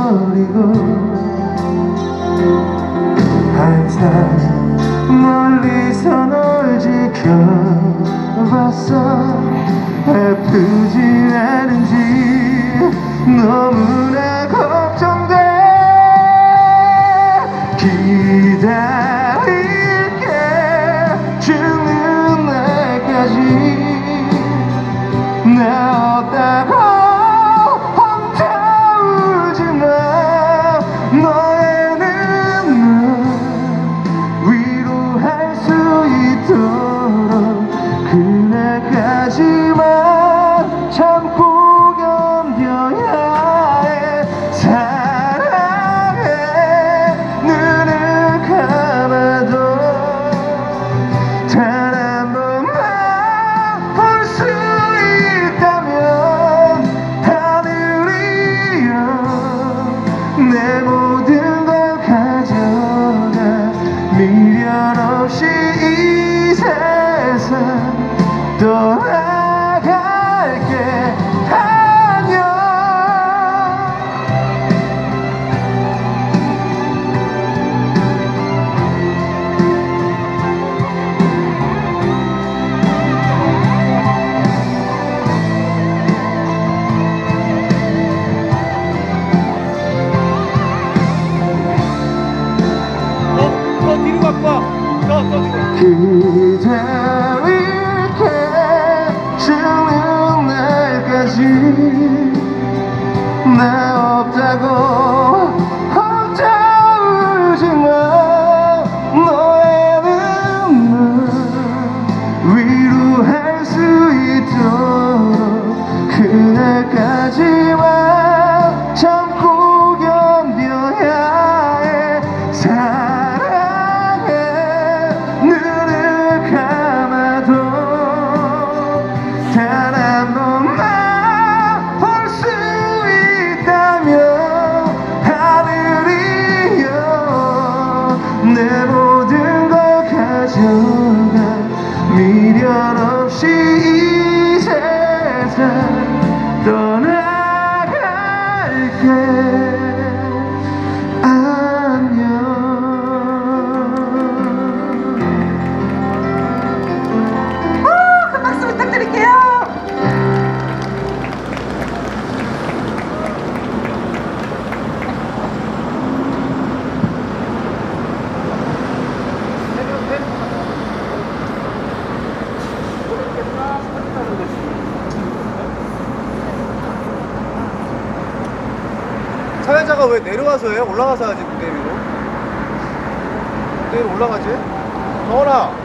버리고 항상 멀리서 널 지켜봤어. 아프지 않은지 너무나 걱정돼. 기다릴게 죽는 날까지. 나 없다고 혼자 울지마. 너의 눈물 위로할 수 있도록 그날까지만 참고 견뎌야 해. 사랑해. 눈을 감아도 단 한 번만 볼 수 있다면 하늘이여 내 모든 걸 가져가. 미련 없이 이 세상 떠나갈게. 안녕. 더 뒤로 갖고 와. 더 뒤로. 기다릴게 죽는 날까지. 나 없다고 혼자 울지마. 너의 눈물 위로할 수 있도록 그날까지만 참고 견뎌야 해. 사랑해. 눈을 감아도 단 한 번만 볼 수 있다면 하늘이여 내 모든 걸 가져가. 미련 없이 이 세상 떠나갈게. 안녕. 큰 박수 부탁드릴게요. 사회자가 왜 내려와서 해? 올라가서 하지. 무대 위로. 무대 위로 올라가지. 정원아.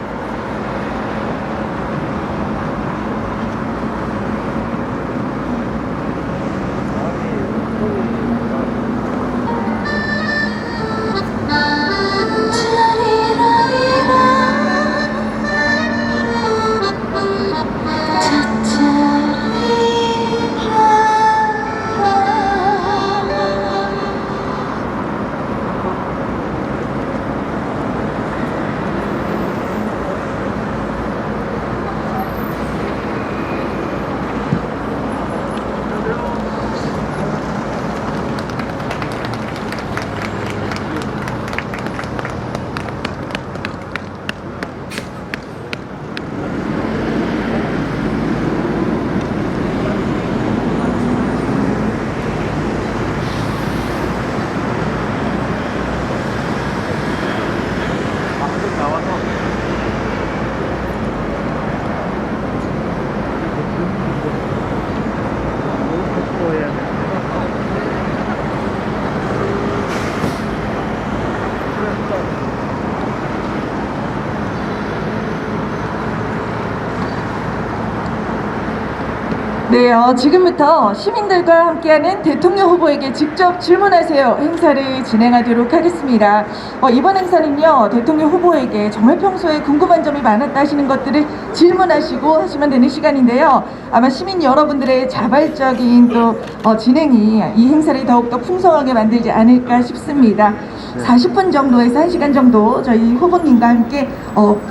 네, 지금부터 시민들과 함께하는 대통령 후보에게 직접 질문하세요 행사를 진행하도록 하겠습니다. 이번 행사는요, 대통령 후보에게 정말 평소에 궁금한 점이 많았다 하시는 것들을 질문하시고 하시면 되는 시간인데요. 아마 시민 여러분들의 자발적인 또 진행이 이 행사를 더욱더 풍성하게 만들지 않을까 싶습니다. 40분 정도에서 1시간 정도 저희 후보님과 함께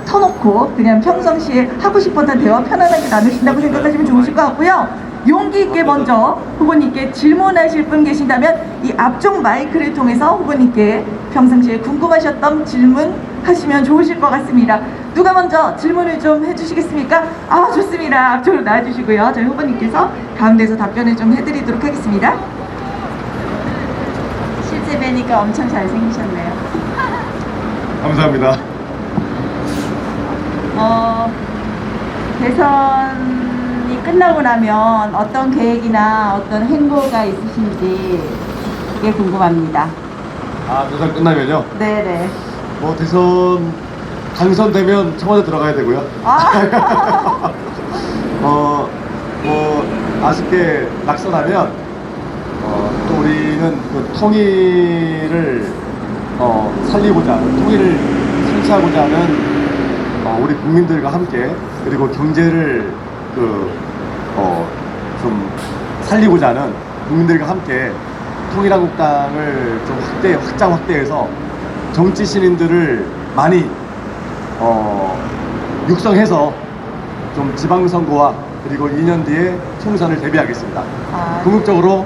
터놓고 그냥 평상시에 하고 싶었던 대화 편안하게 나누신다고 생각하시면 좋으실 것 같고요. 용기 있게 먼저 후보님께 질문하실 분 계신다면 이 앞쪽 마이크를 통해서 후보님께 평상시에 궁금하셨던 질문 하시면 좋으실 것 같습니다. 누가 먼저 질문을 좀 해주시겠습니까? 아, 좋습니다. 앞쪽으로 나와주시고요. 저희 후보님께서 가운데서 답변을 좀 해드리도록 하겠습니다. 실제 뵈니까 엄청 잘생기셨네요. 감사합니다. 대선이 끝나고 나면 어떤 계획이나 어떤 행보가 있으신지 그게 궁금합니다. 아, 대선 끝나면요? 네네. 뭐 대선 당선되면 청와대 들어가야 되고요. 아. 뭐 아쉽게 낙선하면 또 우리는 그 통일을 살리고자 하는, 통일을 성취하고자 하는 우리 국민들과 함께, 그리고 경제를 좀 살리고자 하는 국민들과 함께 통일한국당을 좀 확대해서 정치 신인들을 많이 육성해서 좀 지방선거와 그리고 2년 뒤에 총선을 대비하겠습니다. 아. 궁극적으로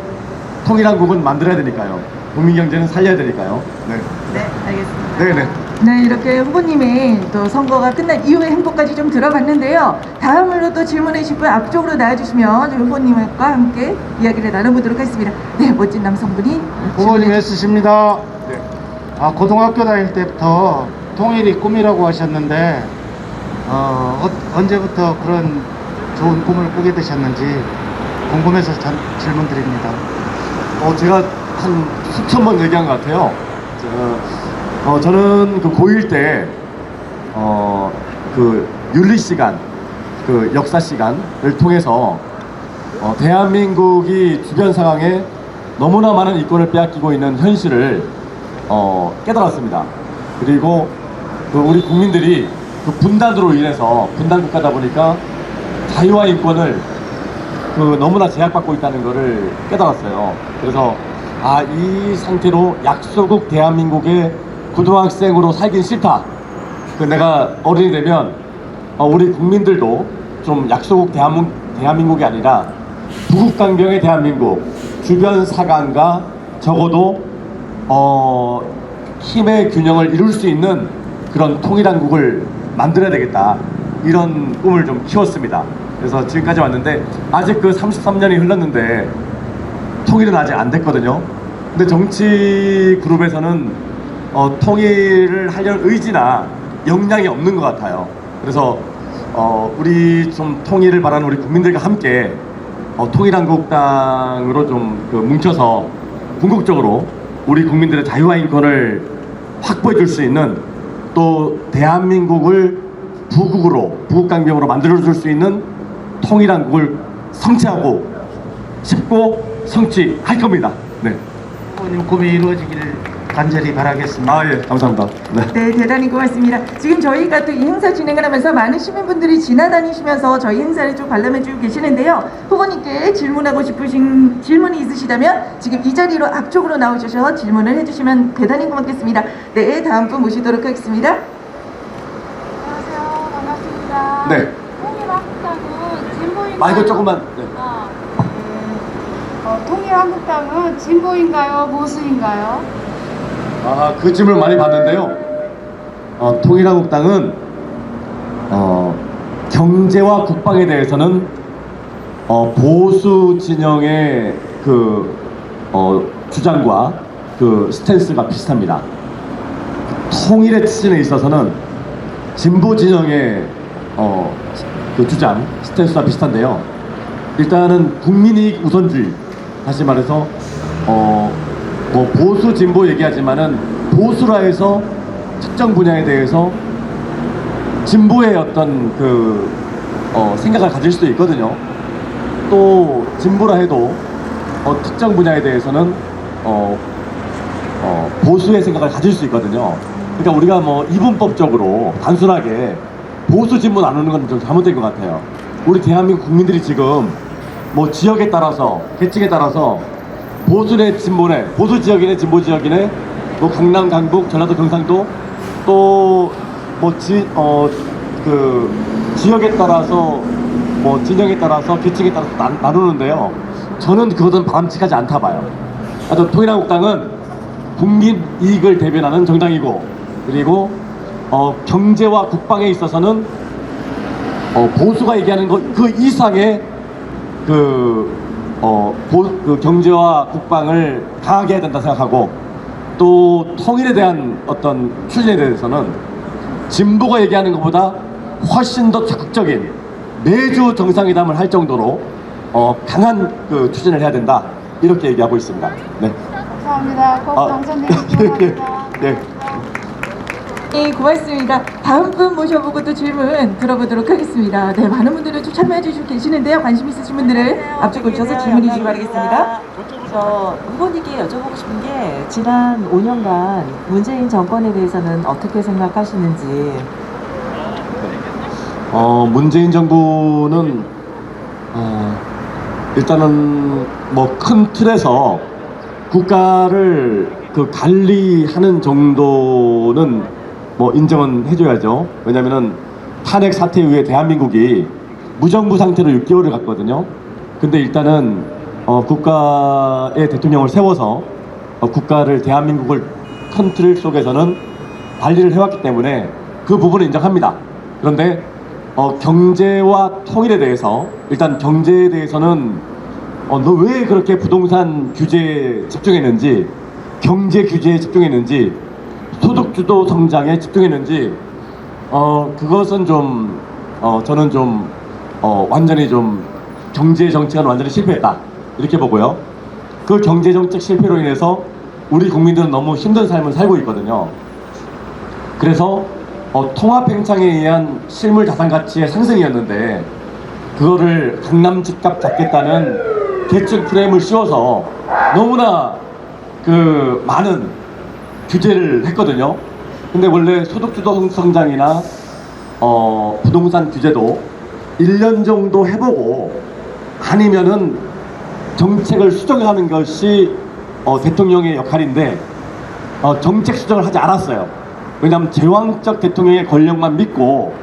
통일한국은 만들어야 되니까요. 국민 경제는 살려야 되니까요. 네. 네, 알겠습니다. 네네. 네, 이렇게 후보님이 또 선거가 끝난 이후의 행보까지 좀 들어봤는데요. 다음으로 또 질문해 주실 분 앞쪽으로 나와주시면 저희 후보님과 함께 이야기를 나눠보도록 하겠습니다. 네, 멋진 남성분이 후보님 질문해 애쓰십니다. 네. 고등학교 다닐 때부터 통일이 꿈이라고 하셨는데 언제부터 그런 좋은 꿈을 꾸게 되셨는지 궁금해서 질문드립니다. 제가 한 수천 번 얘기한 것 같아요. 저는 그 고1 때, 그 윤리 시간, 그 역사 시간을 통해서, 대한민국이 주변 상황에 너무나 많은 이권을 빼앗기고 있는 현실을, 깨달았습니다. 그리고 그 우리 국민들이 그 분단으로 인해서, 분단 국가다 보니까 자유와 인권을 너무나 제약받고 있다는 것을 깨달았어요. 그래서 이 상태로 약소국 대한민국의 고등학생으로 살긴 싫다. 내가 어른이 되면 우리 국민들도 좀 약소국 대한민국이 아니라 부국강병의 대한민국, 주변 사강과 적어도 힘의 균형을 이룰 수 있는 그런 통일한국을 만들어야 되겠다. 이런 꿈을 좀 키웠습니다. 그래서 지금까지 왔는데 아직 그 33년이 흘렀는데 통일은 아직 안 됐거든요. 근데 정치 그룹에서는 통일을 하려는 의지나 역량이 없는 것 같아요. 그래서 우리 좀 통일을 바라는 우리 국민들과 함께 통일한국당으로 좀 뭉쳐서 궁극적으로 우리 국민들의 자유와 인권을 확보해 줄 수 있는, 또 대한민국을 부국강병으로 만들어 줄 수 있는 통일한국을 성취하고 싶고 성취할 겁니다. 네. 후보님 꿈이 이루어지기를 간절히 바라겠습니다. 예, 감사합니다. 네. 네, 대단히 고맙습니다. 지금 저희가 또 이 행사 진행을 하면서 많은 시민분들이 지나다니시면서 저희 행사를 좀 관람해주고 계시는데요. 후보님께 질문하고 싶으신 질문이 있으시다면 지금 이 자리로 앞쪽으로 나오셔서 질문을 해주시면 대단히 고맙겠습니다. 네, 다음 분 모시도록 하겠습니다. 안녕하세요. 반갑습니다. 네. 통일한국당은 진보인가요? 마이크 조금만. 네. 통일한국당은 진보인가요? 보수인가요? 그 질문을 많이 받는데요. 통일한국당은 경제와 국방에 대해서는 보수 진영의 주장과 스탠스가 비슷합니다. 통일의 추진에 있어서는 진보 진영의 주장, 스탠스와 비슷한데요. 일단은 국민이익 우선주의, 다시 말해서 뭐 보수 진보 얘기하지만은 보수라 해서 특정 분야에 대해서 진보의 어떤 생각을 가질 수도 있거든요. 또 진보라 해도 특정 분야에 대해서는 보수의 생각을 가질 수 있거든요. 그러니까 우리가 뭐 이분법적으로 단순하게 보수 진보 나누는 건 좀 잘못된 것 같아요. 우리 대한민국 국민들이 지금 뭐 지역에 따라서, 계층에 따라서 보수네 진보네, 보수 지역이네 진보 지역이네, 뭐 강남 강북 전라도 경상도, 또 뭐 지역에 따라서 뭐 진영에 따라서 계층에 따라서 나누는데요. 저는 그것은 바람직하지 않다 봐요. 하여튼 통일한국당은 국민 이익을 대변하는 정당이고, 그리고 경제와 국방에 있어서는 보수가 얘기하는 것 그 이상의 그 경제와 국방을 강하게 해야 된다 생각하고, 또 통일에 대한 어떤 추진에 대해서는 진보가 얘기하는 것보다 훨씬 더 적극적인 매주 정상회담을 할 정도로 강한 그 추진을 해야 된다, 이렇게 얘기하고 있습니다. 네. 감사합니다. 꼭 당선되시기 바랍니다. 네. 네, 고맙습니다. 다음 분 모셔보고 또 질문 들어보도록 하겠습니다. 네, 많은 분들이 좀 참여해 주시고 계시는데요. 관심 있으신 분들은 앞쪽으로 오셔서 질문해 주시기 바라겠습니다. 저 후보님께 여쭤보고 싶은 게 지난 5년간 문재인 정권에 대해서는 어떻게 생각하시는지. 문재인 정부는 일단은 뭐 큰 틀에서 국가를 그 관리하는 정도는 뭐 인정은 해줘야죠. 왜냐면은 탄핵 사태 이후에 대한민국이 무정부 상태로 6개월을 갔거든요. 근데 일단은 국가의 대통령을 세워서 국가를, 대한민국을 큰 틀 속에서는 관리를 해왔기 때문에 그 부분을 인정합니다. 그런데 경제와 통일에 대해서, 일단 경제에 대해서는 너 왜 그렇게 부동산 규제에 집중했는지, 경제 규제에 집중했는지, 소득주도 성장에 집중했는지, 그것은 좀 저는 좀 완전히 좀 경제 정책은 완전히 실패했다, 이렇게 보고요. 그 경제 정책 실패로 인해서 우리 국민들은 너무 힘든 삶을 살고 있거든요. 그래서 통합 팽창에 의한 실물 자산 가치의 상승이었는데, 그거를 강남 집값 잡겠다는 계층 프레임을 씌워서 너무나 그 많은 규제를 했거든요. 근데 원래 소득주도 성장이나 부동산 규제도 1년 정도 해보고 아니면은 정책을 수정하는 것이 대통령의 역할인데 정책 수정을 하지 않았어요. 왜냐하면 제왕적 대통령의 권력만 믿고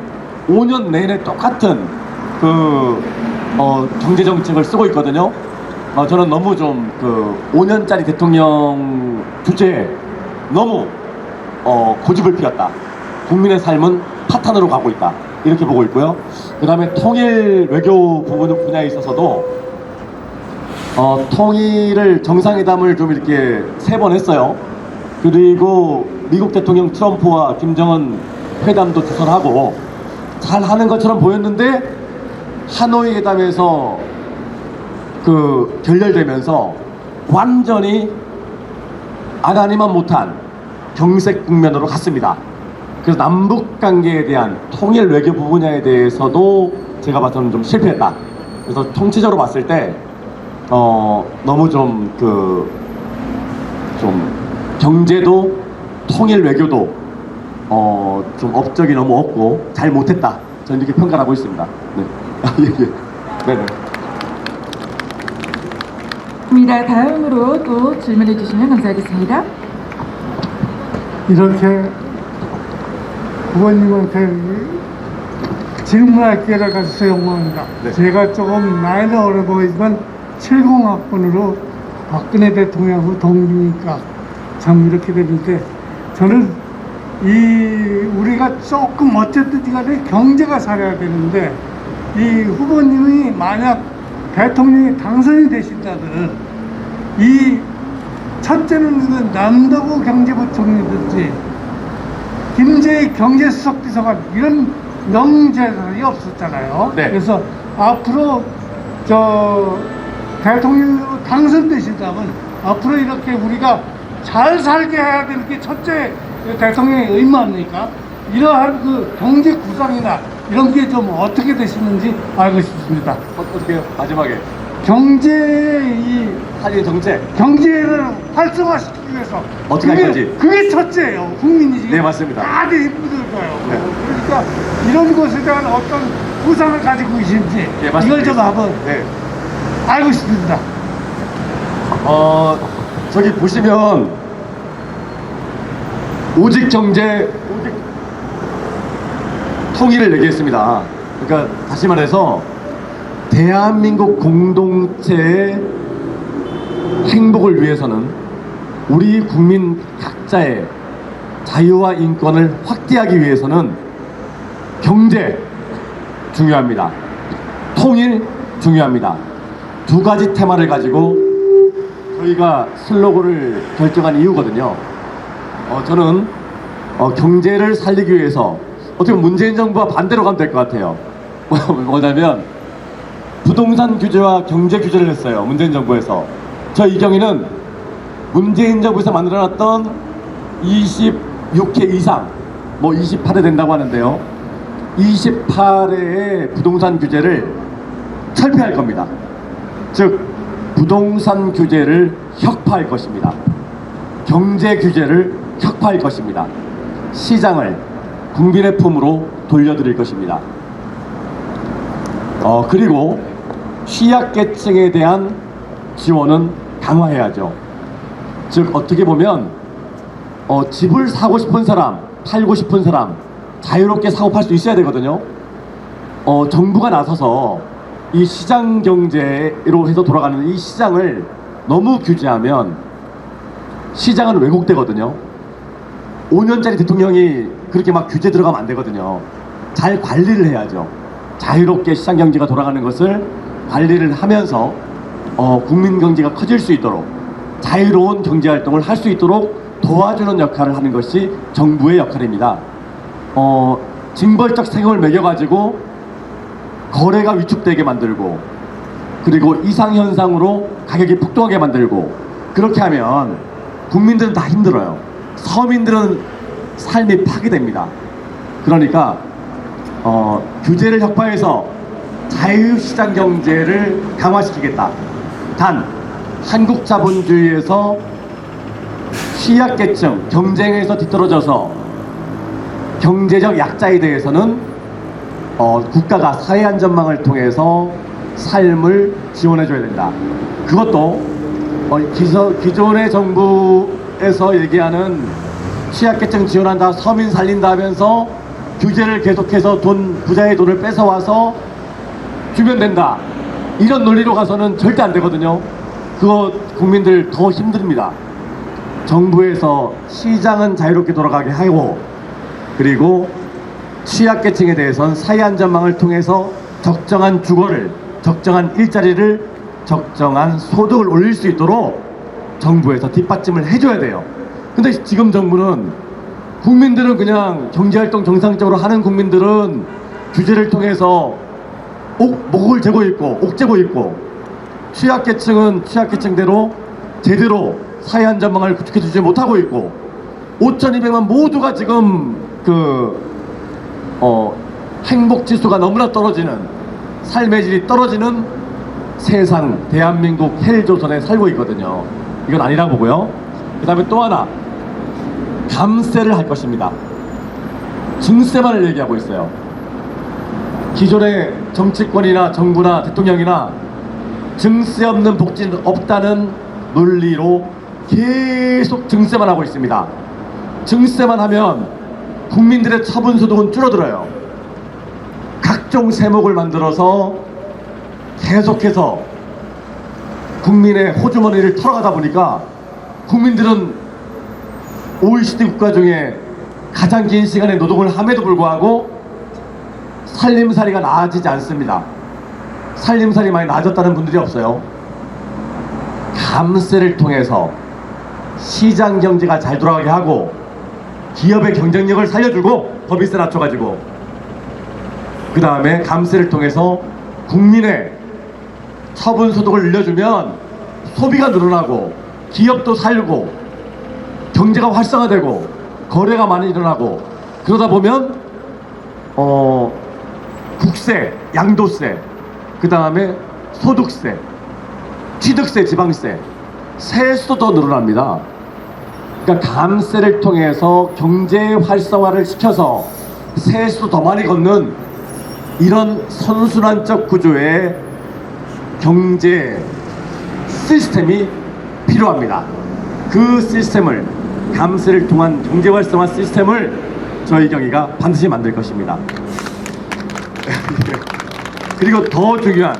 5년 내내 똑같은 그 경제 정책을 쓰고 있거든요. 저는 너무 좀 그 5년짜리 대통령 주제에 너무 고집을 피웠다. 국민의 삶은 파탄으로 가고 있다, 이렇게 보고 있고요. 그 다음에 통일 외교 부분 분야에 있어서도 통일을, 정상회담을 좀 이렇게 3번 했어요. 그리고 미국 대통령 트럼프와 김정은 회담도 주선하고 잘 하는 것처럼 보였는데, 하노이 회담에서 그 결렬되면서 완전히 안 하니만 못한 경색 국면으로 갔습니다. 그래서 남북 관계에 대한 통일 외교부 분야에 대해서도 제가 봐서는 좀 실패했다. 그래서 총체적으로 봤을 때 너무 좀 좀 경제도 통일 외교도 좀 업적이 너무 없고 잘 못했다, 저는 이렇게 평가를 하고 있습니다. 네. 네네. 입니다. 다음으로 또 질문해 주시면 감사하겠습니다. 이렇게 후보님한테 질문할 기회를 가져서 영광입니다. 네. 제가 조금 나이는 어려 보이지만 70학번으로 박근혜 대통령 후 동기니까 참 이렇게 되는데, 저는 우리가 조금 어쨌든지 간에 경제가 살아야 되는데, 이 후보님이 만약 대통령이 당선이 되신다면, 이 첫째는 그 남도구 경제부총리든지 김재희 경제수석비서관, 이런 명제들이 없었잖아요. 네. 그래서 앞으로 대통령으로 당선되신다면 앞으로 이렇게 우리가 잘 살게 해야 되는 게 첫째 대통령의 의무 아닙니까? 이러한 그 경제 구상이나 이런 게 좀 어떻게 되시는지 알고 싶습니다. 어떻게 해요? 마지막에 경제의 정책. 경제를 활성화시키기 위해서 어떻게 할 건지. 그게 첫째예요. 국민이지. 네, 맞습니다. 다들 힘들 거예요. 네. 그러니까 이런 것에 대한 어떤 구상을 가지고 계신지 네, 맞습니다. 이걸 좀 한번 네. 알고 싶습니다. 저기 보시면 오직 경제, 오직 통일을 얘기했습니다. 그러니까 다시 말해서 대한민국 공동체의 행복을 위해서는 우리 국민 각자의 자유와 인권을 확대하기 위해서는 경제 중요합니다. 통일 중요합니다. 두 가지 테마를 가지고 저희가 슬로건을 결정한 이유거든요. 저는 경제를 살리기 위해서 어떻게 보면 문재인 정부와 반대로 가면 될 것 같아요. 뭐냐면 부동산 규제와 경제 규제를 했어요. 문재인 정부에서. 저 이경희는 문재인 정부에서 만들어놨던 26회 이상, 뭐 28회 된다고 하는데요. 28회의 부동산 규제를 철폐할 겁니다. 즉 부동산 규제를 혁파할 것입니다. 경제 규제를 혁파할 것입니다. 시장을 국민의 품으로 돌려드릴 것입니다. 그리고 취약계층에 대한 지원은 강화해야죠. 즉 어떻게 보면 집을 사고 싶은 사람, 팔고 싶은 사람 자유롭게 사고 팔 수 있어야 되거든요. 정부가 나서서 이 시장 경제로 해서 돌아가는 이 시장을 너무 규제하면 시장은 왜곡되거든요. 5년짜리 대통령이 그렇게 막 규제 들어가면 안 되거든요. 잘 관리를 해야죠. 자유롭게 시장 경제가 돌아가는 것을 관리를 하면서 국민 경제가 커질 수 있도록 자유로운 경제 활동을 할 수 있도록 도와주는 역할을 하는 것이 정부의 역할입니다. 징벌적 세금을 매겨가지고 거래가 위축되게 만들고 그리고 이상현상으로 가격이 폭등하게 만들고 그렇게 하면 국민들은 다 힘들어요. 서민들은 삶이 파괴됩니다. 그러니까 규제를 혁파해서 자유시장 경제를 강화시키겠다. 단 한국 자본주의에서 취약계층, 경쟁에서 뒤떨어져서 경제적 약자에 대해서는 국가가 사회안전망을 통해서 삶을 지원해줘야 된다. 그것도 기존의 정부에서 얘기하는 취약계층 지원한다, 서민 살린다 하면서 규제를 계속해서 부자의 돈을 뺏어와서 주면 된다. 이런 논리로 가서는 절대 안 되거든요. 그거 국민들 더 힘듭니다. 정부에서 시장은 자유롭게 돌아가게 하고 그리고 취약계층에 대해서는 사회안전망을 통해서 적정한 주거를, 적정한 일자리를, 적정한 소득을 올릴 수 있도록 정부에서 뒷받침을 해줘야 돼요. 근데 지금 정부는 국민들은 그냥 경제활동 정상적으로 하는 국민들은 규제를 통해서 목을 재고 있고 옥죄고 있고 취약계층은 취약계층대로 제대로 사회안전망을 구축해주지 못하고 있고 5,200만 모두가 지금 행복지수가 너무나 떨어지는 삶의 질이 떨어지는 세상 대한민국 헬조선에 살고 있거든요. 이건 아니라고 보고요. 그 다음에 또 하나 감세를 할 것입니다. 증세만을 얘기하고 있어요. 기존의 정치권이나 정부나 대통령이나 증세 없는 복지는 없다는 논리로 계속 증세만 하고 있습니다. 증세만 하면 국민들의 처분소득은 줄어들어요. 각종 세목을 만들어서 계속해서 국민의 호주머니를 털어가다 보니까 국민들은 OECD 국가 중에 가장 긴 시간의 노동을 함에도 불구하고 살림살이가 나아지지 않습니다. 살림살이 많이 나아졌다는 분들이 없어요. 감세를 통해서 시장 경제가 잘 돌아가게 하고 기업의 경쟁력을 살려주고 법인세 낮춰가지고 그 다음에 감세를 통해서 국민의 처분소득을 늘려주면 소비가 늘어나고 기업도 살고 경제가 활성화되고 거래가 많이 일어나고 그러다 보면 국세, 양도세, 그 다음에 소득세, 취득세, 지방세, 세수도 더 늘어납니다. 그러니까 감세를 통해서 경제 활성화를 시켜서 세수도 더 많이 걷는 이런 선순환적 구조의 경제 시스템이 필요합니다. 그 시스템을 감세를 통한 경제 활성화 시스템을 저희 경희가 반드시 만들 것입니다. 그리고 더 중요한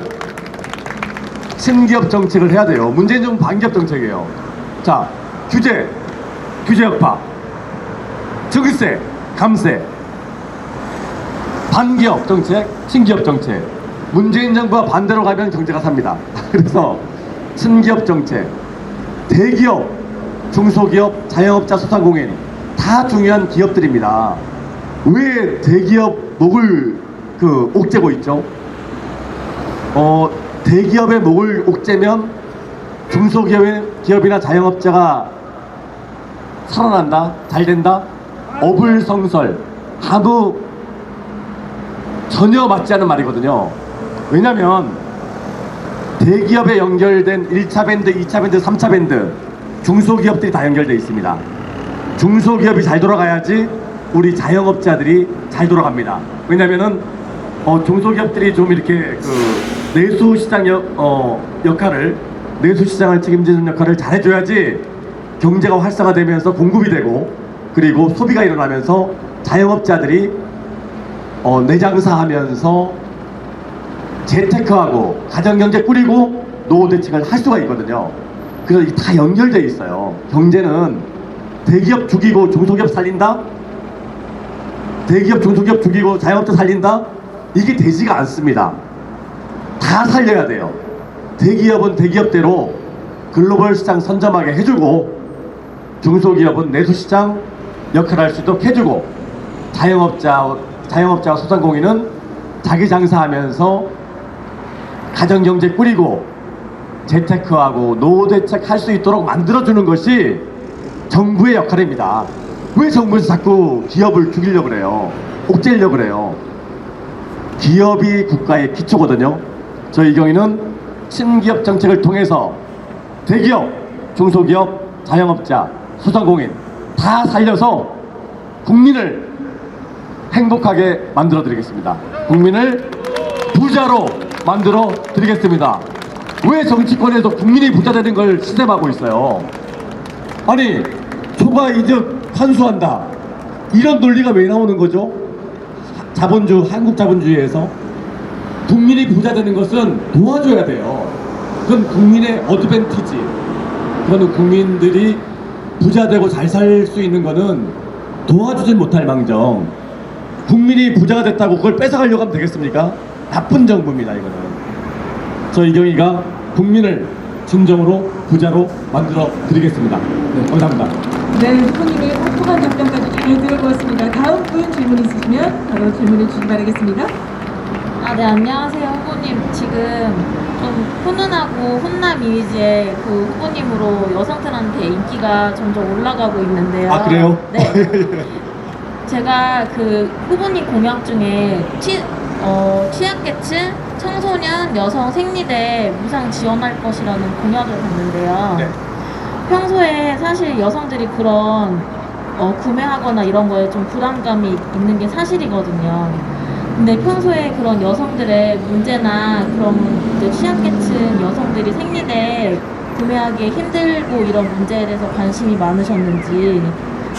친기업 정책을 해야 돼요. 문재인 정부 반기업 정책이에요. 자, 규제 역파, 증세, 감세, 반기업 정책, 친기업 정책. 문재인 정부가 반대로 가면 경제가 삽니다. 그래서 친기업 정책, 대기업, 중소기업, 자영업자, 소상공인 다 중요한 기업들입니다. 왜 대기업 목을 옥죄고 있죠? 대기업의 목을 옥죄면 중소기업이나 자영업자가 살아난다, 잘 된다, 어불성설, 아무 전혀 맞지 않는 말이거든요. 왜냐면 대기업에 연결된 1차 밴드, 2차 밴드, 3차 밴드 중소기업들이 다 연결되어 있습니다. 중소기업이 잘 돌아가야지 우리 자영업자들이 잘 돌아갑니다. 왜냐면은 중소기업들이 좀 이렇게 내수시장 역할을, 내수시장을 책임지는 역할을 잘해줘야지 경제가 활성화되면서 공급이 되고, 그리고 소비가 일어나면서 자영업자들이 내장사하면서 재테크하고 가정경제 꾸리고 노후 대책을 할 수가 있거든요. 그래서 이게 다 연결되어 있어요. 경제는 대기업 죽이고 중소기업 살린다, 대기업 중소기업 죽이고 자영업자 살린다, 이게 되지가 않습니다. 다 살려야 돼요. 대기업은 대기업대로 글로벌 시장 선점하게 해주고, 중소기업은 내수시장 역할을 할 수 있도록 해주고, 자영업자와 소상공인은 자기 장사하면서 가정경제 꾸리고 재테크하고 노후대책 할 수 있도록 만들어주는 것이 정부의 역할입니다. 왜 정부에서 자꾸 기업을 죽이려고 그래요? 옥죄려고 그래요? 기업이 국가의 기초거든요. 저희 경위는 친기업 정책을 통해서 대기업, 중소기업, 자영업자, 소상공인 다 살려서 국민을 행복하게 만들어 드리겠습니다. 국민을 부자로 만들어 드리겠습니다. 왜 정치권에서 국민이 부자 되는 걸 시샘하고 있어요? 아니, 초과 이득 환수한다, 이런 논리가 왜 나오는 거죠? 한국 자본주의에서 국민이 부자 되는 것은 도와줘야 돼요. 그건 국민의 어드밴티지. 그거는 국민들이 부자 되고 잘 살 수 있는 거는 도와주진 못할 망정, 국민이 부자가 됐다고 그걸 뺏어가려고 하면 되겠습니까? 나쁜 정부입니다, 이거는. 저희 경위가 국민을 진정으로 부자로 만들어 드리겠습니다. 네, 감사합니다. 네, 후보님의 톡톡한 답변까지 잘 들어보았습니다. 다음 분 질문 있으시면 바로 질문해 주시기 바라겠습니다. 네, 안녕하세요, 후보님. 지금 좀 훈훈하고 훈남 이미지의 그 후보님으로 여성들한테 인기가 점점 올라가고 있는데요. 아, 그래요? 네. 제가 그 후보님 공약 중에 취약계층, 청소년, 여성 생리대 무상 지원할 것이라는 공약을 봤는데요. 네. 평소에 사실 여성들이 그런 구매하거나 이런 거에 좀 부담감이 있는 게 사실이거든요. 근데 평소에 그런 여성들의 문제나 그런 이제 취약계층 여성들이 생리대 구매하기 힘들고 이런 문제에 대해서 관심이 많으셨는지,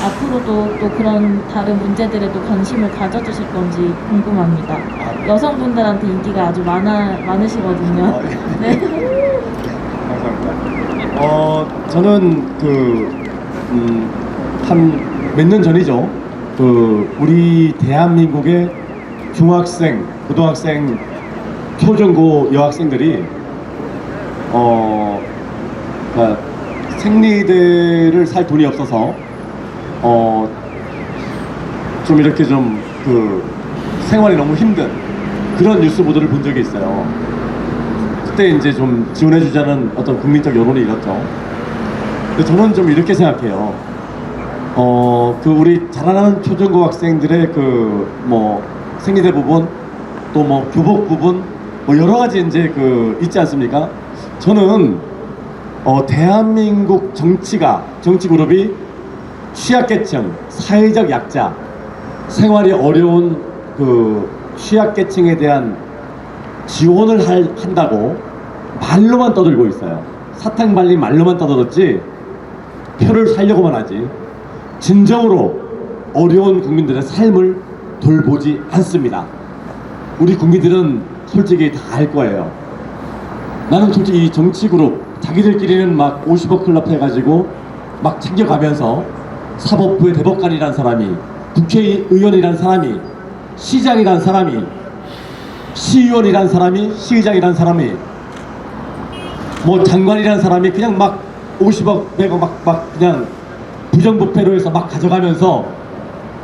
앞으로도 또 그런 다른 문제들에도 관심을 가져주실 건지 궁금합니다. 여성분들한테 인기가 아주 많으시거든요. 네. 감사합니다. 저는 한 몇 년 전이죠. 우리 대한민국의 중학생, 고등학생, 초중고 여학생들이 그러니까 생리대를 살 돈이 없어서 좀 이렇게 생활이 너무 힘든 그런 뉴스 보도를 본 적이 있어요. 그때 이제 좀 지원해주자는 어떤 국민적 여론이 일었죠. 근데 저는 좀 이렇게 생각해요. 우리 자라나는 초중고 학생들의 생리대 부분, 또 교복 부분, 여러 가지 이제 있지 않습니까? 저는 대한민국 정치 그룹이 취약계층, 사회적 약자, 생활이 어려운 취약계층에 대한 지원을 한다고 말로만 떠들고 있어요. 사탕 발린 말로만 떠들었지 표를 살려고만 하지 진정으로 어려운 국민들의 삶을 돌보지 않습니다. 우리 국민들은 솔직히 다 알 거예요. 나는 솔직히 이 정치 그룹 자기들끼리는 막 50억 클럽 해가지고 막 챙겨가면서 사법부의 대법관이란 사람이, 국회의원이란 사람이, 시장이란 사람이, 시의원이란 사람이, 시의장이란 사람이, 뭐 장관이란 사람이 그냥 막 50억 100억 막 그냥 부정부패로 해서 막 가져가면서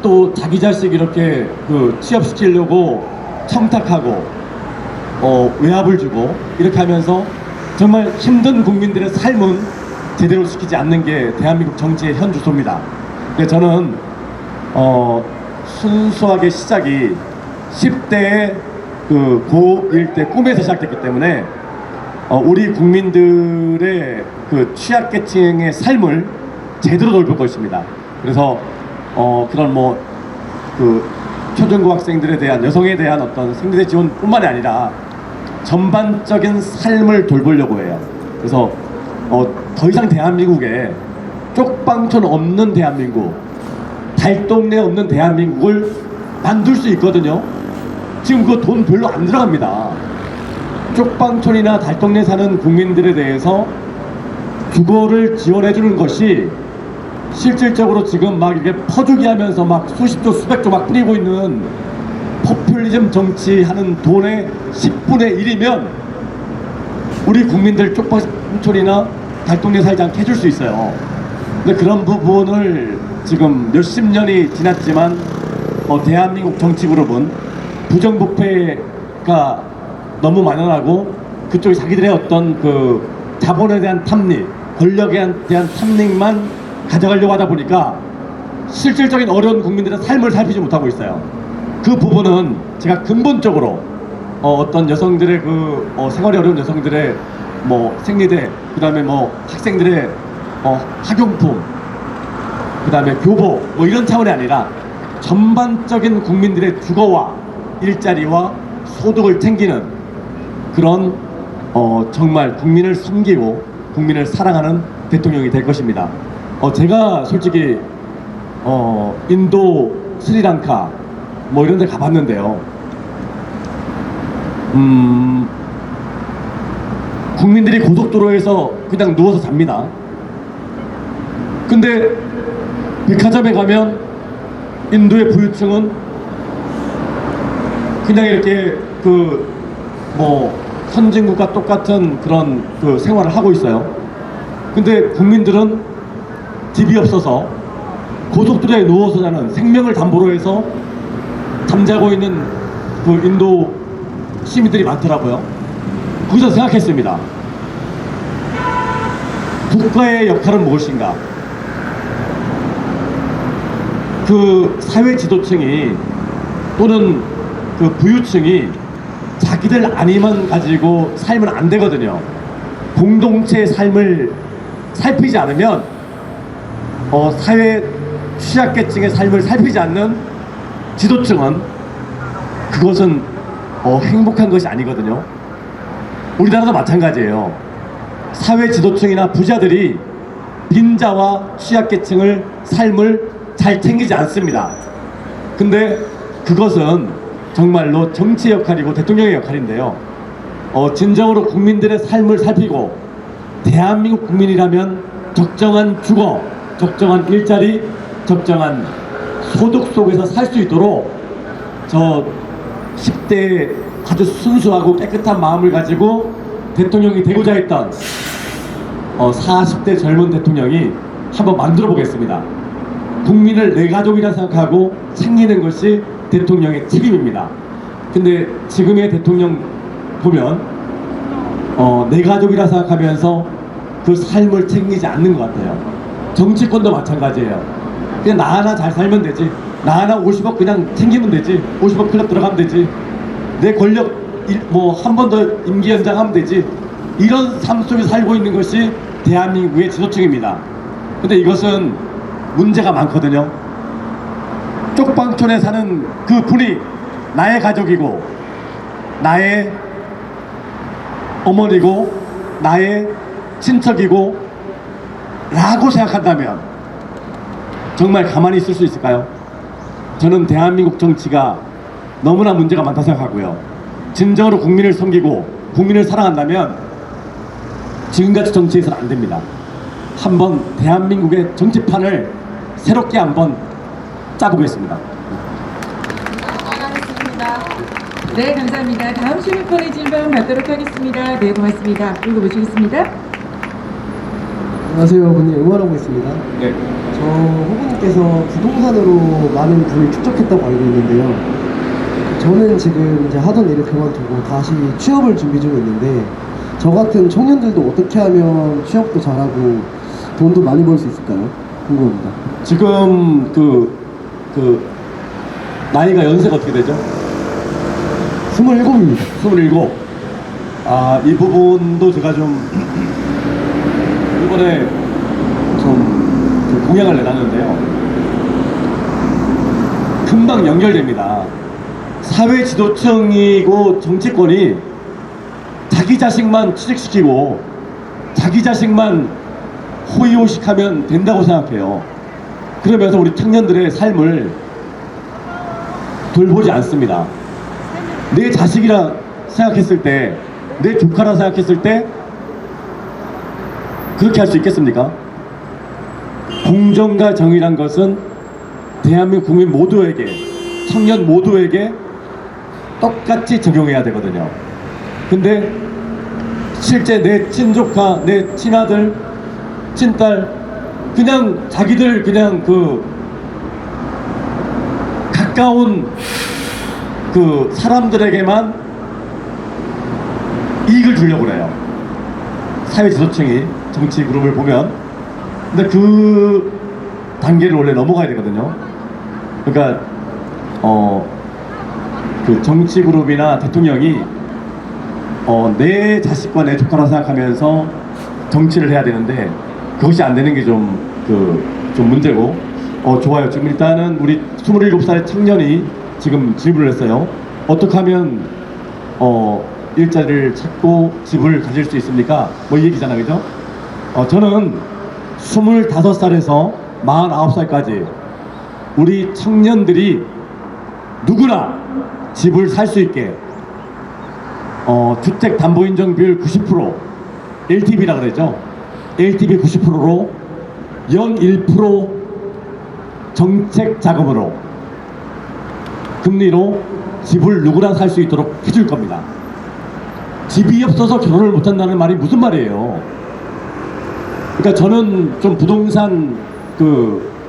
또 자기 자식 이렇게 그 취업시키려고 청탁하고 외압을 주고 이렇게 하면서 정말 힘든 국민들의 삶은 제대로 시키지 않는 게 대한민국 정치의 현 주소입니다. 그래서 저는 순수하게 시작이 10대의 그 고1 때 꿈에서 시작됐기 때문에 우리 국민들의 그 취약계층의 삶을 제대로 돌볼 것입니다. 그래서 그런 뭐 그 초중고 학생들에 대한, 여성에 대한 어떤 생리대 지원뿐만이 아니라 전반적인 삶을 돌보려고 해요. 그래서 더 이상 대한민국에 쪽방촌 없는 대한민국, 달동네 없는 대한민국을 만들 수 있거든요. 지금 그거 돈 별로 안 들어갑니다. 쪽방촌이나 달동네 사는 국민들에 대해서 주거를 지원해 주는 것이 실질적으로 지금 막 이게 퍼주기 하면서 막 수십조 수백조 막 뿌리고 있는 포퓰리즘 정치하는 돈의 10분의 1이면 우리 국민들 쪽방촌이나 달동네 살지 않게 해줄 수 있어요. 근데 그런 부분을 지금 몇십 년이 지났지만 대한민국 정치그룹은 부정부패가 너무 만연하고 그쪽이 자기들의 어떤 그 자본에 대한 탐닉, 권력에 대한 탐닉만 가져가려고 하다 보니까 실질적인 어려운 국민들의 삶을 살피지 못하고 있어요. 그 부분은 제가 근본적으로 어떤 여성들의 그 생활이 어려운 여성들의 뭐 생리대, 그 다음에 뭐 학생들의 학용품, 그 다음에 교복 뭐 이런 차원이 아니라 전반적인 국민들의 주거와 일자리와 소득을 챙기는 그런 정말 국민을 섬기고 국민을 사랑하는 대통령이 될 것입니다. 제가 솔직히 인도, 스리랑카 뭐 이런 데 가봤는데요. 국민들이 고속도로에서 그냥 누워서 잡니다. 근데 백화점에 가면 인도의 부유층은 그냥 이렇게 그 뭐 선진국과 똑같은 그런 그 생활을 하고 있어요. 근데 국민들은 집이 없어서 고속도로에 누워서 자는, 생명을 담보로 해서 잠자고 있는 그 인도 시민들이 많더라고요. 거기서 생각했습니다. 국가의 역할은 무엇인가? 그 사회 지도층이 또는 그 부유층이 자기들 안위만 가지고 살면 안 되거든요. 공동체의 삶을 살피지 않으면 사회 취약계층의 삶을 살피지 않는 지도층은 그것은 행복한 것이 아니거든요. 우리나라도 마찬가지예요. 사회 지도층이나 부자들이 빈자와 취약계층을 삶을 잘 챙기지 않습니다. 근데 그것은 정말로 정치의 역할이고 대통령의 역할인데요. 진정으로 국민들의 삶을 살피고 대한민국 국민이라면 적정한 주거, 적정한 일자리, 적정한 소득 속에서 살 수 있도록 저 10대의 아주 순수하고 깨끗한 마음을 가지고 대통령이 되고자 했던 40대 젊은 대통령이 한번 만들어 보겠습니다. 국민을 내 가족이라 생각하고 챙기는 것이 대통령의 책임입니다. 근데 지금의 대통령 보면 내 가족이라 생각하면서 그 삶을 챙기지 않는 것 같아요. 정치권도 마찬가지예요. 그냥 나 하나 잘 살면 되지, 나 하나 50억 그냥 챙기면 되지, 50억 클럽 들어가면 되지, 내 권력 뭐 한 번 더 임기 연장하면 되지, 이런 삶 속에 살고 있는 것이 대한민국의 지도층입니다. 근데 이것은 문제가 많거든요. 쪽방촌에 사는 그 분이 나의 가족이고 나의 어머니고 나의 친척이고 라고 생각한다면 정말 가만히 있을 수 있을까요? 저는 대한민국 정치가 너무나 문제가 많다 생각하고요. 진정으로 국민을 섬기고 국민을 사랑한다면 지금같이 정치해서는 안 됩니다. 한번 대한민국의 정치판을 새롭게 한번 짜보겠습니다. 네, 감사합니다. 다음 시민권의 질문 받도록 하겠습니다. 네, 고맙습니다. 읽어보시겠습니다. 안녕하세요. 분님 응원하고 있습니다. 네. 저 후보님께서 부동산으로 많은 분을 축적했다고 알고 있는데요. 저는 지금 이제 하던 일을 그만두고 다시 취업을 준비 중에 있는데 저 같은 청년들도 어떻게 하면 취업도 잘하고 돈도 많이 벌 수 있을까요? 궁금합니다. 지금 나이가 연세가 어떻게 되죠? 27입니다. 27. 아, 이 부분도 제가 좀 이번에 좀 공약을 내놨는데요. 금방 연결됩니다. 사회 지도층이고 정치권이 자기 자식만 취직시키고 자기 자식만 호의호식하면 된다고 생각해요. 그러면서 우리 청년들의 삶을 돌보지 않습니다. 내 자식이라 생각했을 때, 내 조카라 생각했을 때 그렇게 할 수 있겠습니까? 공정과 정의란 것은 대한민국 국민 모두에게, 청년 모두에게 똑같이 적용해야 되거든요. 근데 실제 내 친조카, 내 친아들, 친딸 그냥 자기들 그냥 가까운 사람들에게만 이익을 주려고 그래요. 사회 지도층이 정치 그룹을 보면. 근데 그 단계를 원래 넘어가야 되거든요. 그러니까 그 정치 그룹이나 대통령이 내 자식과 내 조카라 생각하면서 정치를 해야 되는데 그것이 안 되는 게 좀 문제고. 좋아요. 지금 일단은 우리 27살의 청년이 지금 질문을 했어요. 어떻게 하면 일자리를 찾고 집을 가질 수 있습니까? 뭐 이 얘기잖아요, 그죠? 저는 25살에서 49살까지 우리 청년들이 누구나 집을 살 수 있게 주택담보인정 비율 90%, LTV라 그러죠. LTV 90%로 연 1% 정책 자금으로 금리로 집을 누구나 살 수 있도록 해줄 겁니다. 집이 없어서 결혼을 못한다는 말이 무슨 말이에요? 그러니까 저는 좀 부동산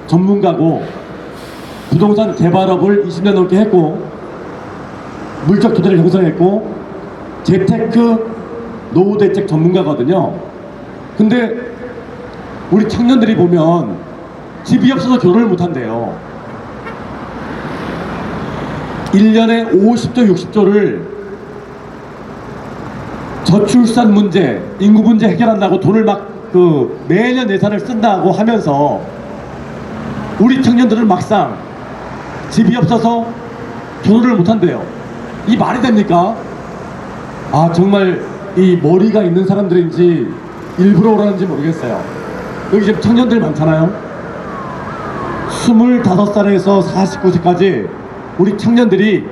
전문가고 부동산 개발업을 20년 넘게 했고 물적 토지를 형성했고 재테크 노후 대책 전문가거든요. 근데 우리 청년들이 보면 집이 없어서 결혼을 못한대요. 1년에 50조 60조를 저출산 문제, 인구 문제 해결한다고 돈을 막 매년 예산을 쓴다고 하면서 우리 청년들은 막상 집이 없어서 결혼을 못한대요. 이 말이 됩니까? 아, 정말 이 머리가 있는 사람들인지 일부러 그러는지 모르겠어요. 여기 지금 청년들 많잖아요. 25살에서 49세까지 우리 청년들이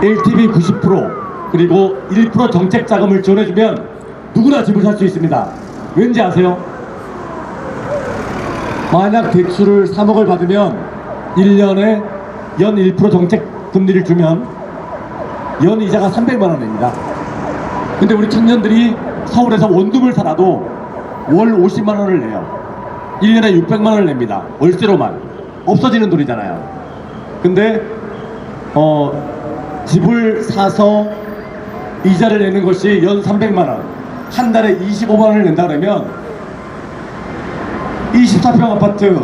LTV 90% 그리고 1% 정책 자금을 지원해주면 누구나 집을 살 수 있습니다. 왠지 아세요? 만약 대출을 3억을 받으면 1년에 연 1% 정책 금리를 주면 연 이자가 300만 원입니다. 근데 우리 청년들이 서울에서 원룸을 살아도 월 50만 원을 내요. 1년에 600만 원을 냅니다. 월세로만. 없어지는 돈이잖아요. 근데 집을 사서 이자를 내는 것이 연 300만 원, 한 달에 25만 원을 낸다 그러면 24평 아파트,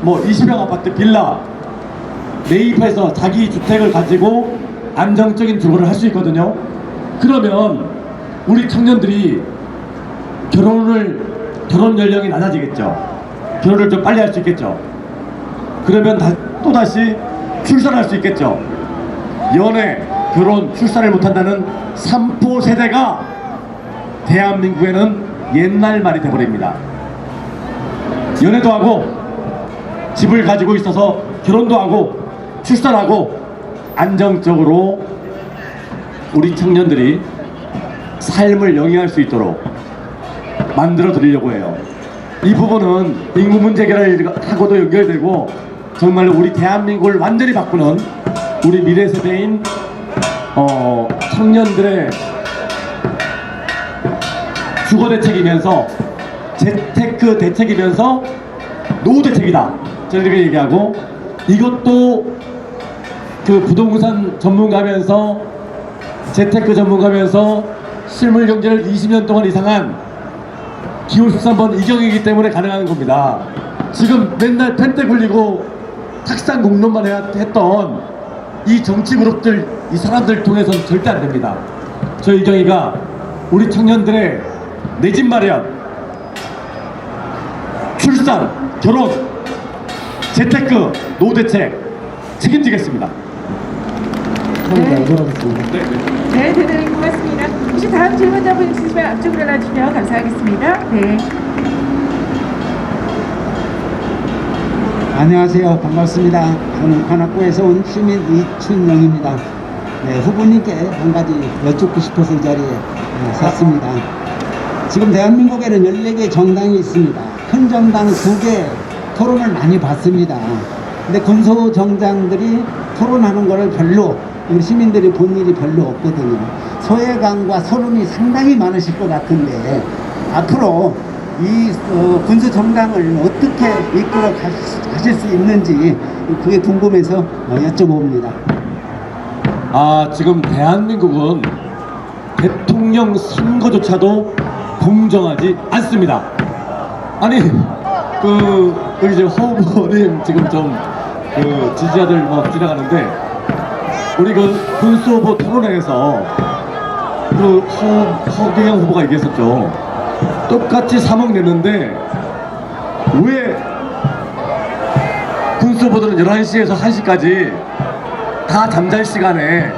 20평 아파트 빌라 매입해서 자기 주택을 가지고 안정적인 주거를 할 수 있거든요. 그러면 우리 청년들이 결혼 연령이 낮아지겠죠. 결혼을 좀 빨리 할 수 있겠죠. 그러면 또다시 출산할 수 있겠죠. 연애, 결혼, 출산을 못한다는 삼포 세대가 대한민국에는 옛날 말이 돼버립니다. 연애도 하고 집을 가지고 있어서 결혼도 하고 출산하고 안정적으로 우리 청년들이 삶을 영위할 수 있도록 만들어 드리려고 해요. 이 부분은 인구 문제 해결하고도 연결되고 정말 우리 대한민국을 완전히 바꾸는 우리 미래 세대인 청년들의 주거 대책이면서 재테크 대책이면서 노후 대책이다. 저는 이렇게 얘기하고, 이것도 그 부동산 전문가면서 재테크 전문가면서 실물 경제를 20년 동안 이상한 기호 13번 이경이기 때문에 가능한 겁니다. 지금 맨날 펜대 굴리고 탁상 공론만 했던 이 정치 그룹들, 이 사람들 통해서는 절대 안 됩니다. 저 이경이가 우리 청년들의 내 집 마련, 출산, 결혼, 재테크, 노후 대책 책임지겠습니다. 감사합니다. 이거하겠습니다. 네, 대단히 고맙습니다. 혹시 다음 질문자분 있으시면 앞쪽으로 나주시면 감사하겠습니다. 네. 안녕하세요. 반갑습니다. 저는 관악구에서 온 시민 이춘영입니다. 네, 후보님께 한 가지 여쭙고 싶어서 이 자리에 섰습니다. 지금 대한민국에는 14개 정당이 있습니다. 큰 정당 2개 토론을 많이 받습니다. 근데 군소 정당들이 토론하는 거를 별로 우리 시민들이 본 일이 별로 없거든요. 소외감과 서름이 상당히 많으실 것 같은데 앞으로 이 군소 정당을 어떻게 이끌어 가실 수 있는지 그게 궁금해서 여쭤봅니다. 지금 대한민국은 대통령 선거조차도 공정하지 않습니다. 아니 여기 이제 허 후보님 지금 좀 지지자들 막 지나가는데, 우리 군수 후보 토론회에서 허경영 후보가 얘기했었죠. 똑같이 3억 냈는데 왜 군수 후보들은 11시에서 1시까지 다 잠잘 시간에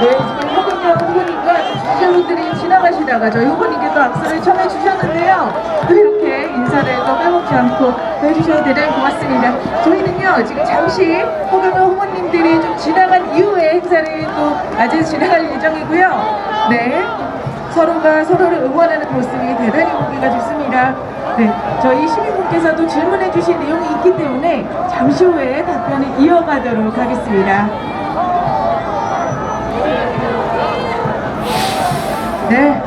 네, 지금 허경영 후보님과 지지자분들이 지나가시다가 저희 후보님께 또 악수를 청해 주셨는데요. 또 이렇게 인사를 또 빼먹지 않고 해주셔서 대단히 고맙습니다. 저희는요, 지금 잠시 허경영 후보님들이 좀 지나간 이후에 행사를 또 아주 지나갈 예정이고요. 네, 서로가 서로를 응원하는 모습이 대단히 보기가 좋습니다. 네, 저희 시민분께서도 질문해 주신 내용이 있기 때문에 잠시 후에 답변을 이어가도록 하겠습니다. 네.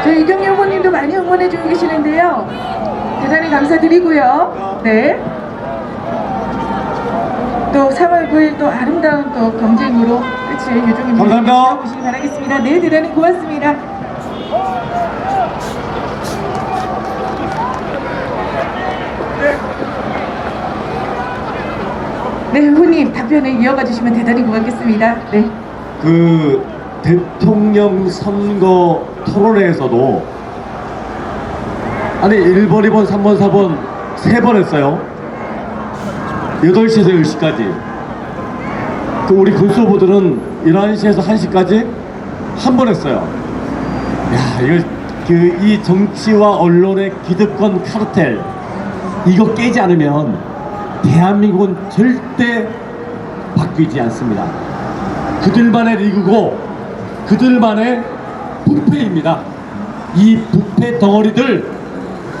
저희 이경희 후보님도 많이 응원해주고 계시는데요. 대단히 감사드리고요. 네. 또 3월 9일 또 아름다운 또 경쟁으로 끝을 예정입니다. 감사합니다. 보시기 바라겠습니다. 네, 대단히 고맙습니다. 네, 후보님 답변을 이어가 주시면 대단히 고맙겠습니다. 네. 대통령 선거 토론회에서도 1번, 2번, 3번, 4번 3번 했어요. 8시에서 10시까지. 우리 군수 후보들은 11시에서 1시까지 한 번 했어요. 이 정치와 언론의 기득권 카르텔, 이거 깨지 않으면 대한민국은 절대 바뀌지 않습니다. 그들만의 리그고 그들만의 부패입니다. 이 부패 덩어리들,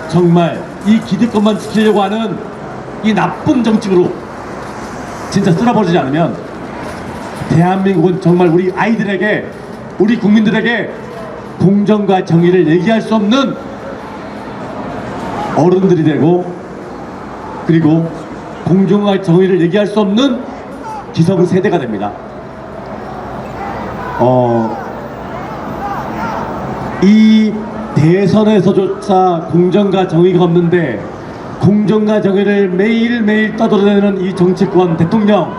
정말 이 기득권만 지키려고 하는 이 나쁜 정치그룹 진짜 쓸어버리지 않으면 대한민국은 정말 우리 아이들에게, 우리 국민들에게 공정과 정의를 얘기할 수 없는 어른들이 되고, 그리고 공정과 정의를 얘기할 수 없는 기성세대가 됩니다. 이 대선에서조차 공정과 정의가 없는데 공정과 정의를 매일매일 떠들어내는 이 정치권 대통령,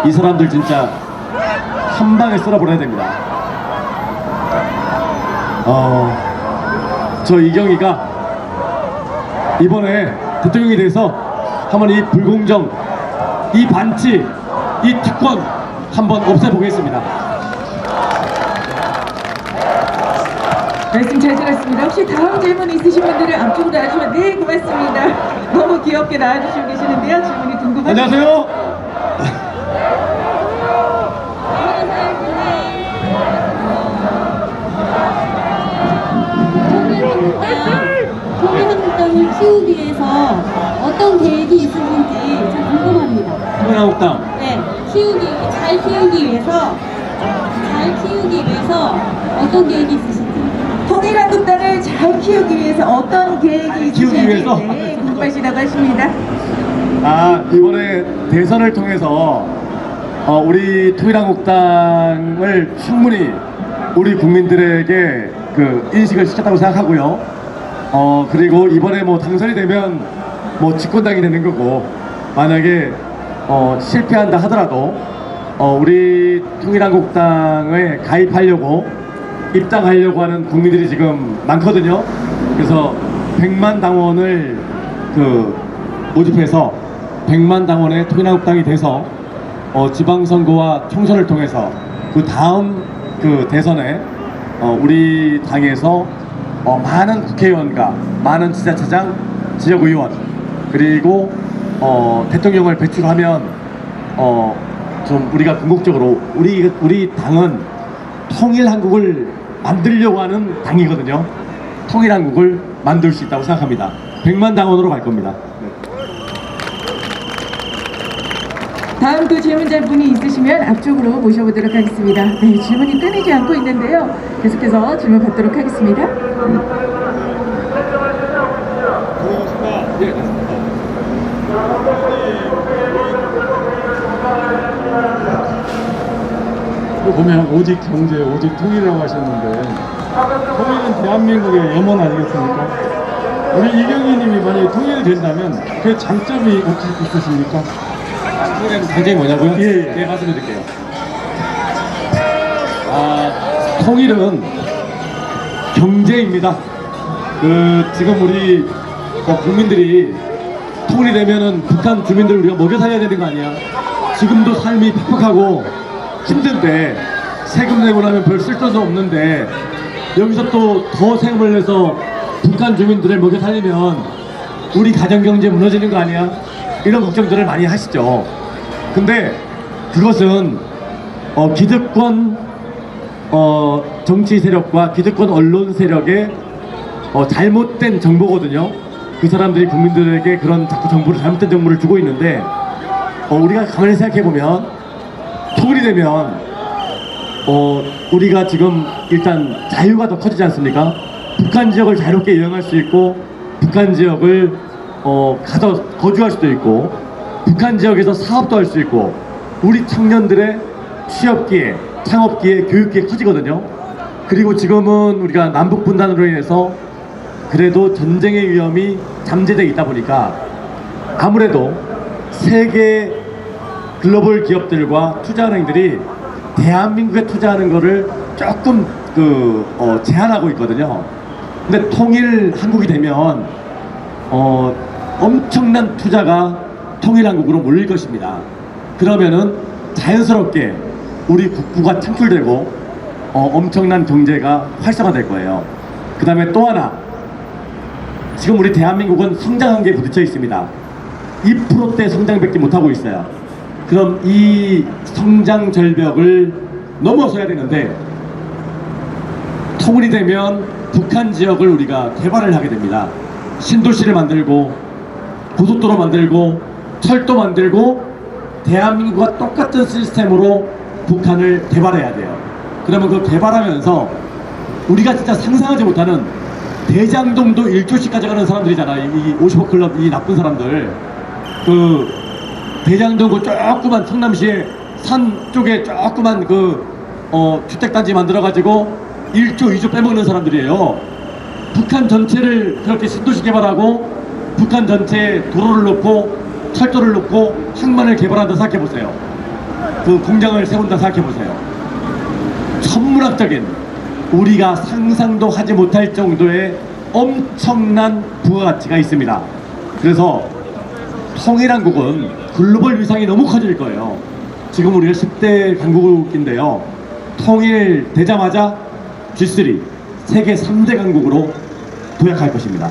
이 사람들 진짜 한 방에 쓸어버려야 됩니다. 저 이경희가 이번에 대통령이 돼서 한번 이 불공정, 이 반칙, 이 특권 한번 없애보겠습니다. 말씀 잘 들었습니다. 혹시 다음 질문 있으신 분들은 앞쪽으로 나와주시면 네, 고맙습니다. 너무 귀엽게 나와주시고 계시는데요. 질문이 궁금하시죠? 안녕하세요. 통일한국당을 키우기 위해서 어떤 계획이 있으신지 좀 궁금합니다. 통일한국당. 네, 잘 키우기 위해서 어떤 계획이 있으신지. 통일한국당을 잘 키우기 위해서 어떤 계획이 키우기 있으신지 위해서? 네, 궁금하시다고 하십니다. 이번에 대선을 통해서 우리 통일한국당을 충분히 우리 국민들에게 그 인식을 시켰다고 생각하고요. 그리고 이번에 뭐 당선이 되면 뭐 집권당이 되는 거고, 만약에 실패한다 하더라도 우리 통일한국당에 가입하려고 입당하려고 하는 국민들이 지금 많거든요. 그래서 100만 당원을 모집해서 100만 당원의 통일한국당이 돼서 지방선거와 총선을 통해서 그 다음 대선에 우리 당에서 많은 국회의원과 많은 지자체장, 지역의원, 그리고 대통령을 배출하면 좀 우리가 궁극적으로 우리 당은 통일한국을 만들려고 하는 당이거든요. 통일한국을 만들 수 있다고 생각합니다. 100만 당원으로 갈 겁니다. 다음 또 질문자분이 있으시면 앞쪽으로 모셔보도록 하겠습니다. 네, 질문이 끊이지 않고 있는데요. 계속해서 질문 받도록 하겠습니다. 보면 오직 경제, 오직 통일이라고 하셨는데 통일은 대한민국의 염원 아니겠습니까? 우리 이경희님이 만약에 통일이 된다면 그 장점이 혹시 있으십니까? 통일의 장점이 뭐냐고요? 예. 네, 말씀드릴게요. 통일은 경제입니다. 지금 우리 국민들이 통일이 되면은 북한 주민들을 우리가 먹여 살려야 되는 거 아니야? 지금도 삶이 팍팍하고 힘든데, 세금 내고 나면 별 쓸데도 없는데 여기서 또 더 세금을 내서 북한 주민들을 먹여 살리면 우리 가정경제 무너지는 거 아니야? 이런 걱정들을 많이 하시죠. 근데 그것은 기득권 정치 세력과 기득권 언론 세력의 잘못된 정보거든요. 그 사람들이 국민들에게 그런 자꾸 정보를, 잘못된 정보를 주고 있는데, 우리가 가만히 생각해보면 통일이 되면 우리가 지금 일단 자유가 더 커지지 않습니까? 북한 지역을 자유롭게 여행할 수 있고, 북한 지역을 가서 거주할 수도 있고, 북한 지역에서 사업도 할 수 있고, 우리 청년들의 취업기회, 창업기회, 교육기회 커지거든요. 그리고 지금은 우리가 남북 분단으로 인해서 그래도 전쟁의 위험이 잠재되어 있다 보니까 아무래도 세계 글로벌 기업들과 투자은행들이 대한민국에 투자하는 거를 조금 제한하고 있거든요. 근데 통일 한국이 되면 엄청난 투자가 통일한국으로 몰릴 것입니다. 그러면은 자연스럽게 우리 국부가 창출되고 엄청난 경제가 활성화될 거예요. 그 다음에 또 하나, 지금 우리 대한민국은 성장 한계에 부딪혀 있습니다. 2%대 성장밖에 못하고 있어요. 그럼 이 성장 절벽을 넘어서야 되는데, 통일이 되면 북한 지역을 우리가 개발을 하게 됩니다. 신도시를 만들고, 고속도로 만들고, 철도 만들고, 대한민국과 똑같은 시스템으로 북한을 개발해야 돼요. 그러면 그 개발하면서 우리가 진짜 상상하지 못하는 대장동도 1조씩 가져가는 사람들이잖아요. 이 50억 클럽, 이 나쁜 사람들. 대장동 그 조그만 성남시의 산 쪽에 조그만 주택단지 만들어가지고 1조, 2조 빼먹는 사람들이에요. 북한 전체를 그렇게 신도시 개발하고, 북한 전체에 도로를 놓고, 철도를 놓고, 항만을 개발한다 생각해보세요. 그 공장을 세운다 생각해보세요. 천문학적인, 우리가 상상도 하지 못할 정도의 엄청난 부가가치가 있습니다. 그래서 통일한국은 글로벌 위상이 너무 커질 거예요. 지금 우리가 10대 강국인데요. 통일되자마자 G3, 세계 3대 강국으로 도약할 것입니다.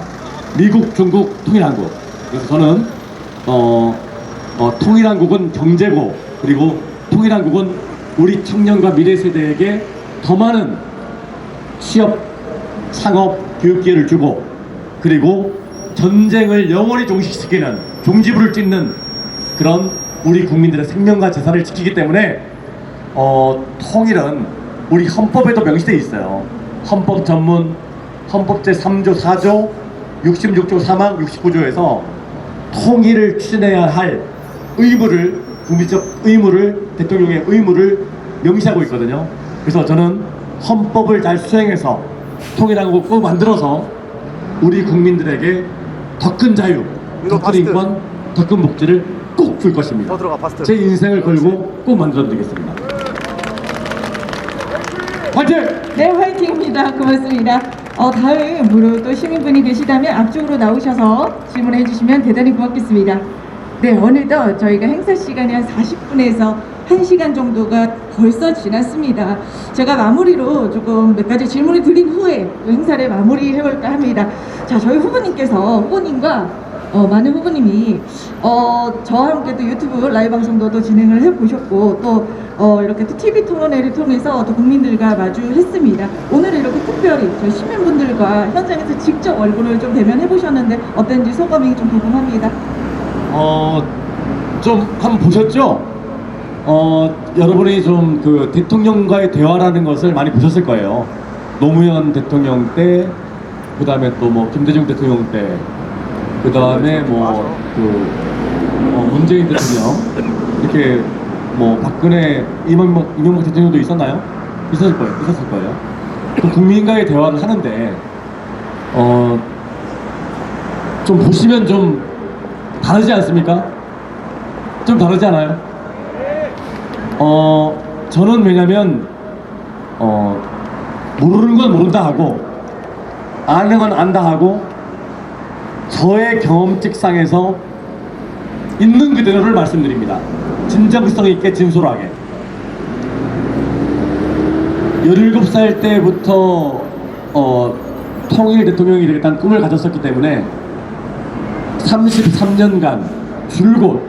미국, 중국, 통일한국. 그래서 저는 통일한국은 경제고, 그리고 통일한국은 우리 청년과 미래 세대에게 더 많은 취업, 상업, 교육 기회를 주고, 그리고 전쟁을 영원히 종식시키는, 종지부를 찍는 그런 우리 국민들의 생명과 재산을 지키기 때문에 통일은 우리 헌법에도 명시되어 있어요. 헌법 전문 헌법 제3조 4조 66조 3항 69조에서 통일을 추진해야 할 의무를, 국민적 의무를, 대통령의 의무를 명시하고 있거든요. 그래서 저는 헌법을 잘 수행해서 통일한국을 꼭 만들어서 우리 국민들에게 더 큰 자유, 더 큰 인권, 더 큰 복지를 꼭 줄 것입니다. 제 인생을 걸고 꼭 만들어드리겠습니다. 화이팅! 네, 화이팅입니다. 고맙습니다. 다음으로 또 시민분이 계시다면 앞쪽으로 나오셔서 질문해 주시면 대단히 고맙겠습니다. 네, 어느덧 저희가 행사 시간이 한 40분에서 1시간 정도가 벌써 지났습니다. 제가 마무리로 조금 몇 가지 질문을 드린 후에 행사를 마무리해볼까 합니다. 자, 저희 후보님과 많은 후보님이 저와 함께 또 유튜브 라이브 방송도 또 진행을 해보셨고, 또 이렇게 또 TV 토론회를 통해서 또 국민들과 마주했습니다. 오늘 이렇게 특별히 저희 시민분들과 현장에서 직접 얼굴을 좀 대면해보셨는데 어땠는지 소감이 좀 궁금합니다. 좀 한번 보셨죠? 여러분이 좀 그 대통령과의 대화라는 것을 많이 보셨을 거예요. 노무현 대통령 때, 그 다음에 또 뭐 김대중 대통령 때, 그 다음에 뭐 문재인 대통령, 이렇게 뭐 박근혜, 이명박 대통령도 있었나요? 있었을 거예요. 그 국민과의 대화를 하는데 좀 보시면 좀 다르지 않습니까? 좀 다르지 않아요? 저는 왜냐면 모르는 건 모른다 하고 아는 건 안다 하고 저의 경험칙상에서 있는 그대로를 말씀드립니다. 진정성 있게 진솔하게. 17살 때부터 통일 대통령이 되겠다는 꿈을 가졌었기 때문에 33년간 줄곧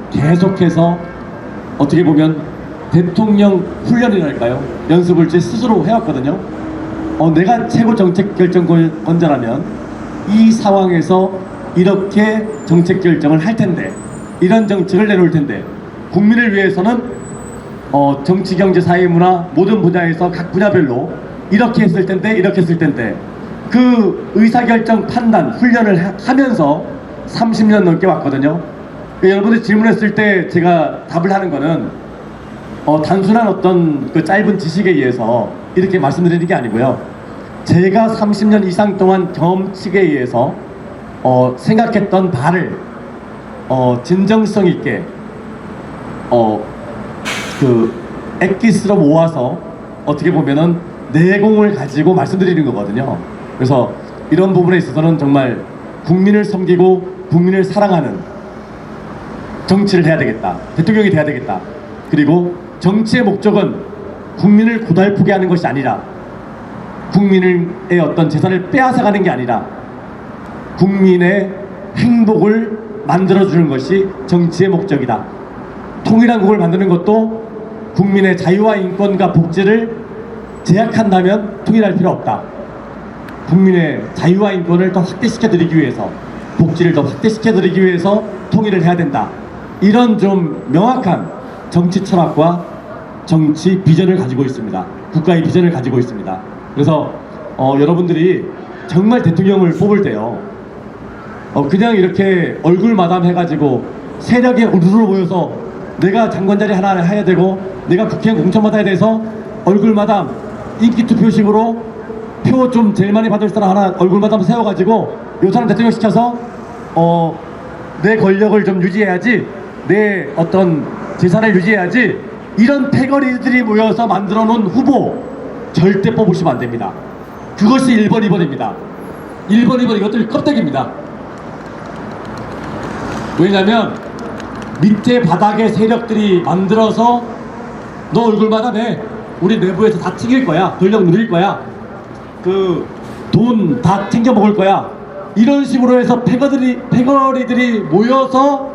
계속해서 어떻게 보면 대통령 훈련이랄까요? 연습을 제 스스로 해왔거든요. 내가 최고 정책 결정권자라면 이 상황에서 이렇게 정책 결정을 할 텐데, 이런 정책을 내놓을 텐데, 국민을 위해서는 정치, 경제, 사회, 문화 모든 분야에서 각 분야별로 이렇게 했을 텐데, 이렇게 했을 텐데, 그 의사결정 판단 훈련을 하면서 30년 넘게 왔거든요. 여러분들이 질문했을 때 제가 답을 하는 거는 단순한 어떤 그 짧은 지식에 의해서 이렇게 말씀드리는 게 아니고요. 제가 30년 이상 동안 경험칙에 의해서 생각했던 바를 진정성 있게 그 엑기스로 모아서 어떻게 보면은 내공을 가지고 말씀드리는 거거든요. 그래서 이런 부분에 있어서는 정말 국민을 섬기고 국민을 사랑하는 정치를 해야 되겠다. 대통령이 돼야 되겠다. 그리고 정치의 목적은 국민을 고달프게 하는 것이 아니라, 국민의 어떤 재산을 빼앗아가는 게 아니라 국민의 행복을 만들어주는 것이 정치의 목적이다. 통일한국을 만드는 것도 국민의 자유와 인권과 복지를 제약한다면 통일할 필요 없다. 국민의 자유와 인권을 더 확대시켜드리기 위해서, 복지를 더 확대시켜드리기 위해서 통일을 해야 된다. 이런 좀 명확한 정치 철학과 정치 비전을 가지고 있습니다. 국가의 비전을 가지고 있습니다. 그래서 여러분들이 정말 대통령을 뽑을 때요, 그냥 이렇게 얼굴 마담 해가지고 세력에 우르르 모여서 내가 장관 자리 하나 해야 되고 내가 국회의원 공천 받아야 돼서 얼굴 마담 인기 투표식으로 표 좀 제일 많이 받을 사람 하나 얼굴 마담 세워가지고 요 사람 대통령 시켜서 내 권력을 좀 유지해야지, 내 어떤 재산을 유지해야지, 이런 패거리들이 모여서 만들어 놓은 후보 절대 뽑으시면 안 됩니다. 그것이 1번, 2번입니다. 1번, 2번 이것들 껍데기입니다. 왜냐면 밑에 바닥에 세력들이 만들어서 너 얼굴마다 내 우리 내부에서 다 튀길 거야, 권력 누릴 거야, 돈 다 챙겨 먹을 거야. 이런 식으로 해서 패거리들이 모여서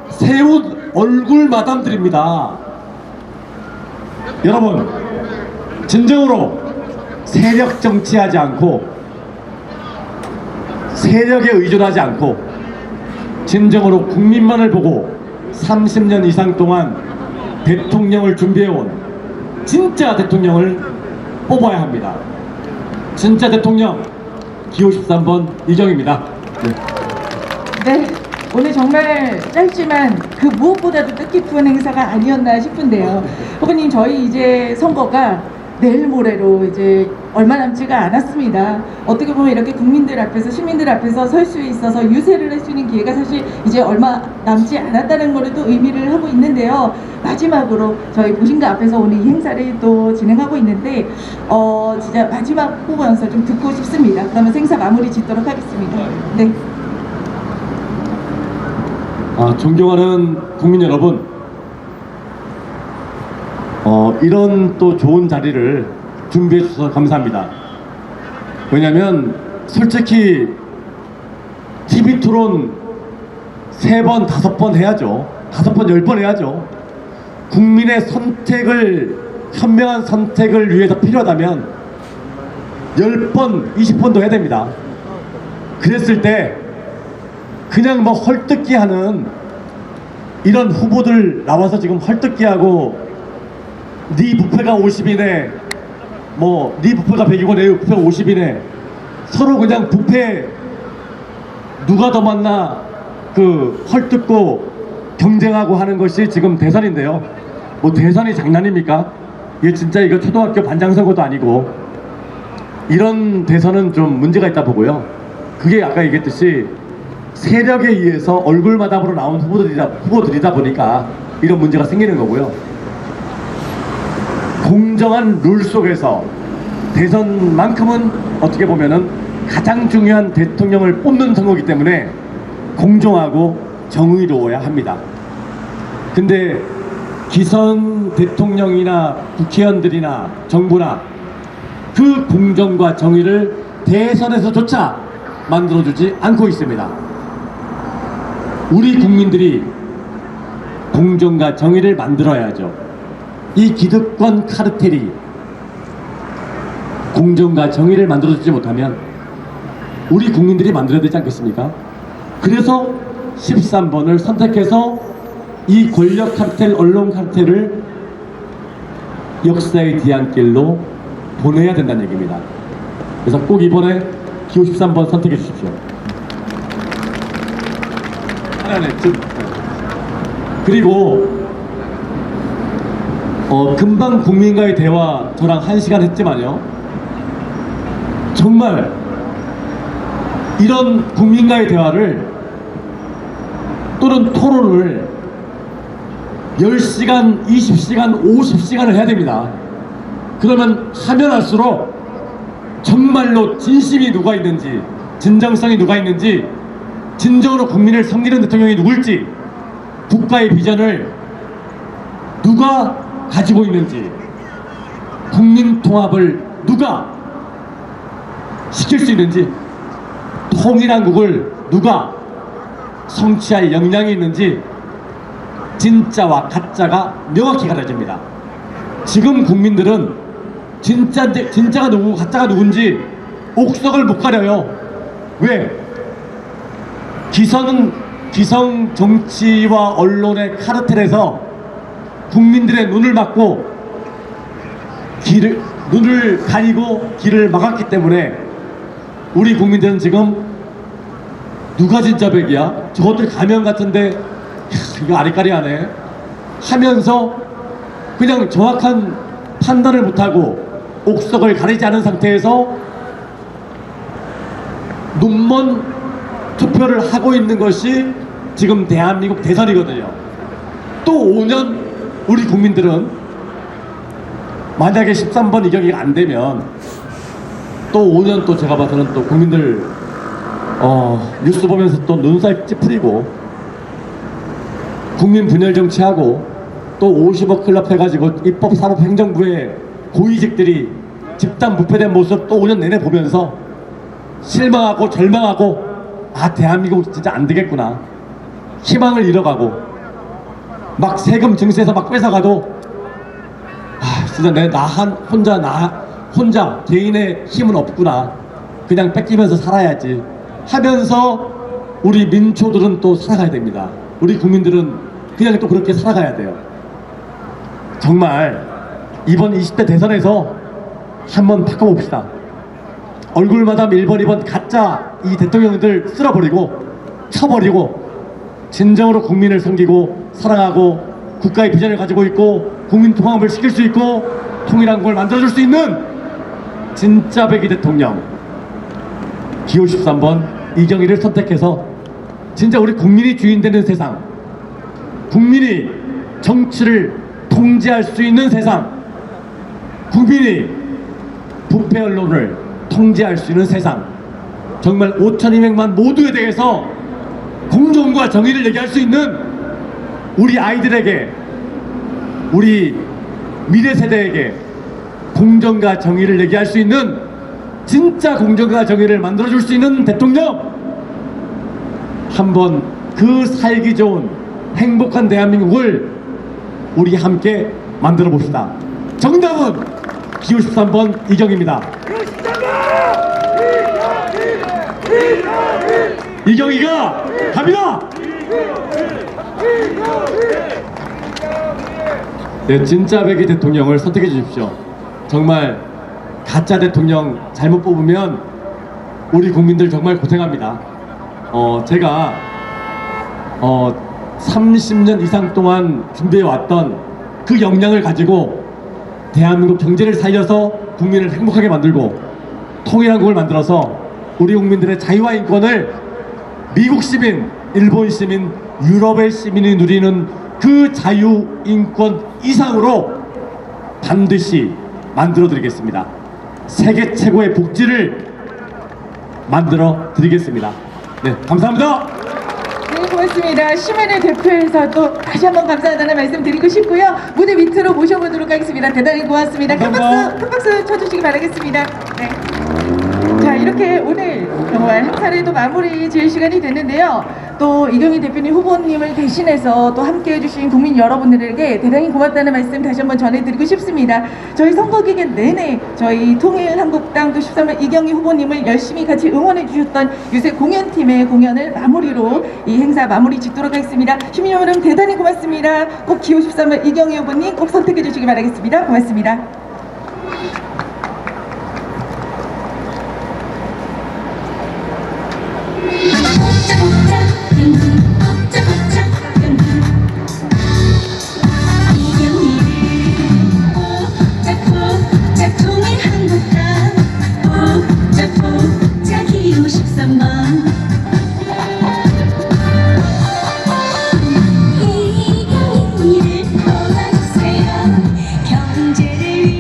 세운 얼굴 마담들입니다. 여러분, 진정으로 세력 정치하지 않고 세력에 의존하지 않고 진정으로 국민만을 보고 30년 이상 동안 대통령을 준비해온 진짜 대통령을 뽑아야 합니다. 진짜 대통령 기호 13번 이정입니다. 네, 오늘 정말 짧지만 그 무엇보다도 뜻깊은 행사가 아니었나 싶은데요. 후보님, 저희 이제 선거가 내일 모레로 이제 얼마 남지가 않았습니다. 어떻게 보면 이렇게 국민들 앞에서, 시민들 앞에서 설 수 있어서 유세를 할 수 있는 기회가 사실 이제 얼마 남지 않았다는 거에도 의미를 하고 있는데요. 마지막으로 저희 보신가 앞에서 오늘 이 행사를 또 진행하고 있는데 진짜 마지막 후보 연설 좀 듣고 싶습니다. 그러면 행사 마무리 짓도록 하겠습니다. 네. 존경하는 국민 여러분, 이런 또 좋은 자리를 준비해 주셔서 감사합니다. 왜냐면 솔직히 TV 토론 3번, 5번 해야죠. 5번, 10번 해야죠. 국민의 선택을, 현명한 선택을 위해서 필요하다면 10번, 20번도 해야 됩니다. 그랬을 때 그냥 뭐 헐뜯기 하는 이런 후보들 나와서 지금 헐뜯기 하고 네 부패가 50이네, 뭐 네 부패가 100이고 내 부패가 50이네, 서로 그냥 부패 누가 더 많나 헐뜯고 경쟁하고 하는 것이 지금 대선인데요. 뭐 대선이 장난입니까? 이게 진짜 이거 초등학교 반장선거도 아니고 이런 대선은 좀 문제가 있다 보고요. 그게 아까 얘기했듯이 세력에 의해서 얼굴마담으로 나온 후보들이다 보니까 이런 문제가 생기는 거고요. 공정한 룰 속에서 대선만큼은 어떻게 보면은 가장 중요한 대통령을 뽑는 선거이기 때문에 공정하고 정의로워야 합니다. 근데 기성 대통령이나 국회의원들이나 정부나 그 공정과 정의를 대선에서조차 만들어주지 않고 있습니다. 우리 국민들이 공정과 정의를 만들어야죠. 이 기득권 카르텔이 공정과 정의를 만들어주지 못하면 우리 국민들이 만들어야 되지 않겠습니까? 그래서 13번을 선택해서 이 권력 카르텔, 언론 카르텔을 역사의 뒤안길로 보내야 된다는 얘기입니다. 그래서 꼭 이번에 기호 13번 선택해 주십시오. 그리고 금방 국민과의 대화 저랑 1시간 했지만요, 정말 이런 국민과의 대화를 또는 토론을 10시간, 20시간, 50시간을 해야 됩니다. 그러면 하면 할수록 정말로 진심이 누가 있는지, 진정성이 누가 있는지, 진정으로 국민을 섬기는 대통령이 누굴지, 국가의 비전을 누가 가지고 있는지, 국민 통합을 누가 시킬 수 있는지, 통일한국을 누가 성취할 역량이 있는지 진짜와 가짜가 명확히 가려집니다. 지금 국민들은 진짜가 누구고 가짜가 누군지 옥석을 못 가려요. 왜? 기성 정치와 언론의 카르텔에서 국민들의 눈을 막고 눈을 가리고 길을 막았기 때문에 우리 국민들은 지금 누가 진짜 백이야? 저것들 가면 같은데 이거 아리까리하네 하면서 그냥 정확한 판단을 못하고 옥석을 가리지 않은 상태에서 눈먼 투표를 하고 있는 것이 지금 대한민국 대선이거든요. 또 5년 우리 국민들은 만약에 13번 이격이 안 되면 또 5년 또 제가 봐서는 또 국민들 뉴스 보면서 또 눈살 찌푸리고 국민 분열 정치하고 또 50억 클럽 해가지고 입법, 사법, 행정부의 고위직들이 집단 무패된 모습 또 5년 내내 보면서 실망하고 절망하고 아 대한민국 진짜 안 되겠구나, 희망을 잃어가고 막 세금 증세에서 막 뺏어가도 아 진짜 나 혼자 개인의 힘은 없구나, 그냥 뺏기면서 살아야지 하면서 우리 민초들은 또 살아가야 됩니다. 우리 국민들은 그냥 또 그렇게 살아가야 돼요. 정말 이번 20대 대선에서 한번 바꿔봅시다. 얼굴마다 1번 2번 가짜 이 대통령들 쓸어버리고 쳐버리고 진정으로 국민을 섬기고 사랑하고 국가의 비전을 가지고 있고 국민 통합을 시킬 수 있고 통일한 걸 만들어줄 수 있는 진짜 백이 대통령 기호 13번 이경희를 선택해서 진짜 우리 국민이 주인 되는 세상, 국민이 정치를 통제할 수 있는 세상, 국민이 부패 언론을 통제할 수 있는 세상, 정말 5,200만 모두에 대해서 공정과 정의를 얘기할 수 있는 우리 아이들에게, 우리 미래 세대에게 공정과 정의를 얘기할 수 있는 진짜 공정과 정의를 만들어줄 수 있는 대통령, 한번 그 살기 좋은 행복한 대한민국을 우리 함께 만들어 봅시다. 정답은 기호 13번 이경희입니다. 이경희가 갑니다. 네, 진짜 백이 대통령을 선택해 주십시오. 정말 가짜 대통령 잘못 뽑으면 우리 국민들 정말 고생합니다. 제가 30년 이상 동안 준비해왔던 그 역량을 가지고 대한민국 경제를 살려서 국민을 행복하게 만들고 통일한국을 만들어서 우리 국민들의 자유와 인권을 미국 시민, 일본 시민, 유럽의 시민이 누리는 그 자유, 인권 이상으로 반드시 만들어 드리겠습니다. 세계 최고의 복지를 만들어 드리겠습니다. 네, 감사합니다. 네, 고맙습니다. 시민을 대표해서 또 다시 한번 감사하다는 말씀 드리고 싶고요. 무대 밑으로 모셔보도록 하겠습니다. 대단히 고맙습니다. 큰 박수 쳐주시기 바라겠습니다. 네. 자, 이렇게 오늘 정말 행사를 또 마무리 지을 시간이 됐는데요. 또 이경희 대표님 후보님을 대신해서 또 함께 해주신 국민 여러분들에게 대단히 고맙다는 말씀 다시 한번 전해드리고 싶습니다. 저희 선거 기간 내내 저희 통일한국당 또 13번 이경희 후보님을 열심히 같이 응원해 주셨던 유세 공연팀의 공연을 마무리로 이 행사 마무리 짓도록 하겠습니다. 시민 여러분 대단히 고맙습니다. 꼭 기호 13번 이경희 후보님 꼭 선택해 주시기 바라겠습니다. 고맙습니다. 경제를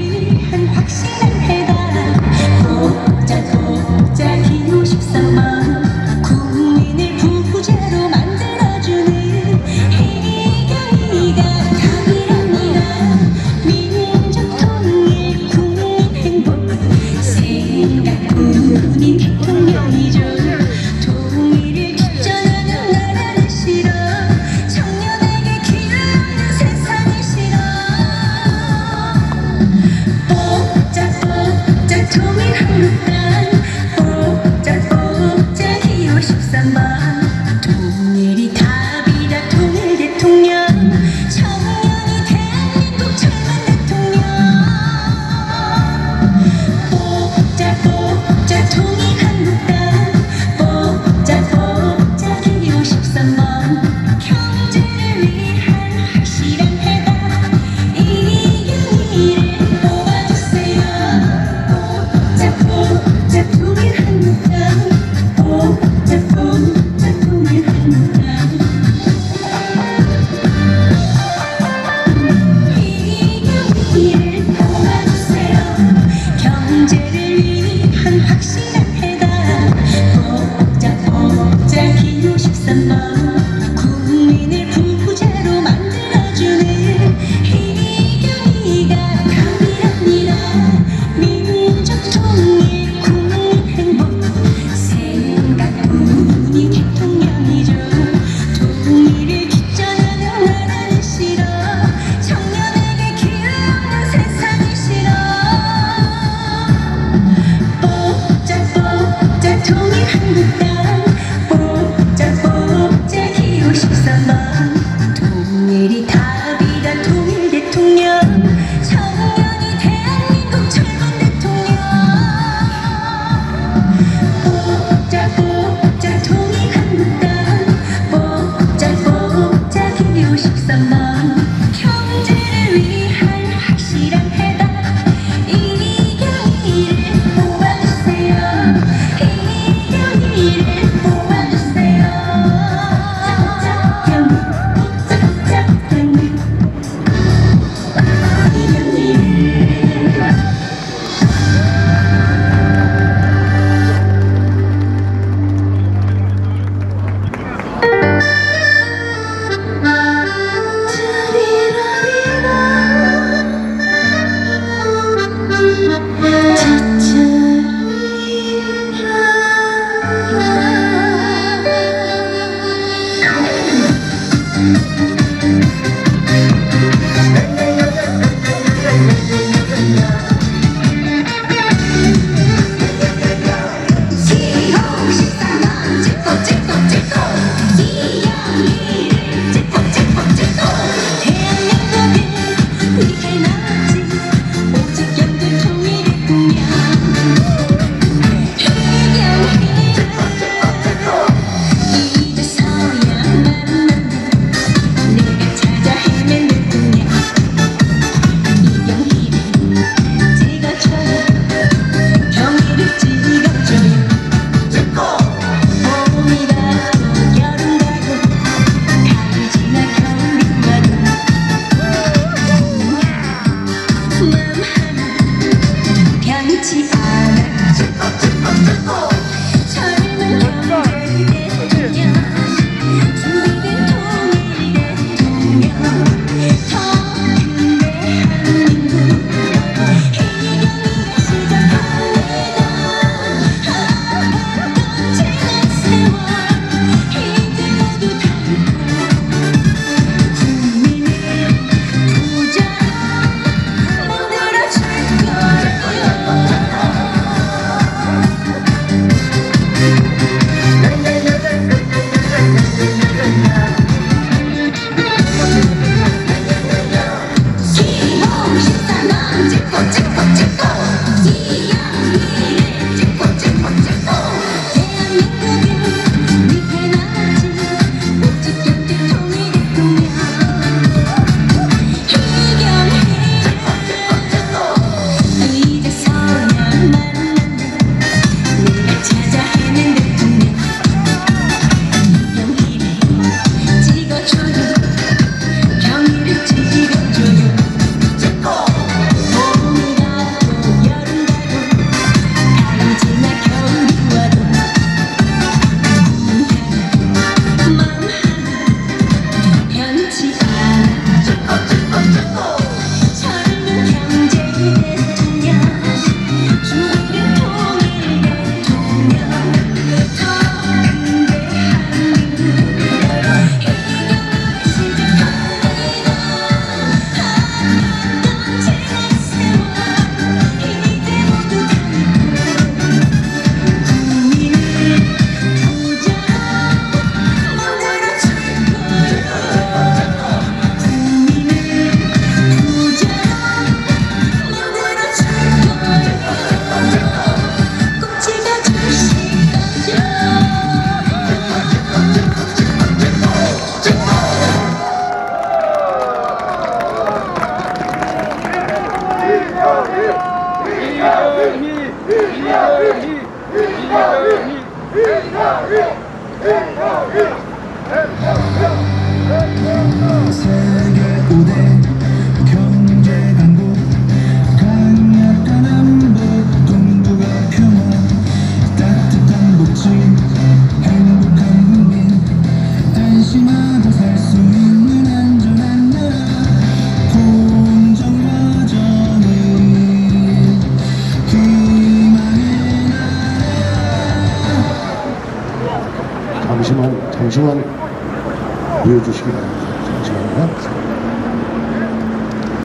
세계 5대 경제 강국 강력한 안보 동북아 평화 따뜻한 복지 행복한 국민 안심하고 살 수 있는 안전한 나라 공정과 정의 희망의 나라. 잠시만 보여주시기 바랍니다. 잠시만요.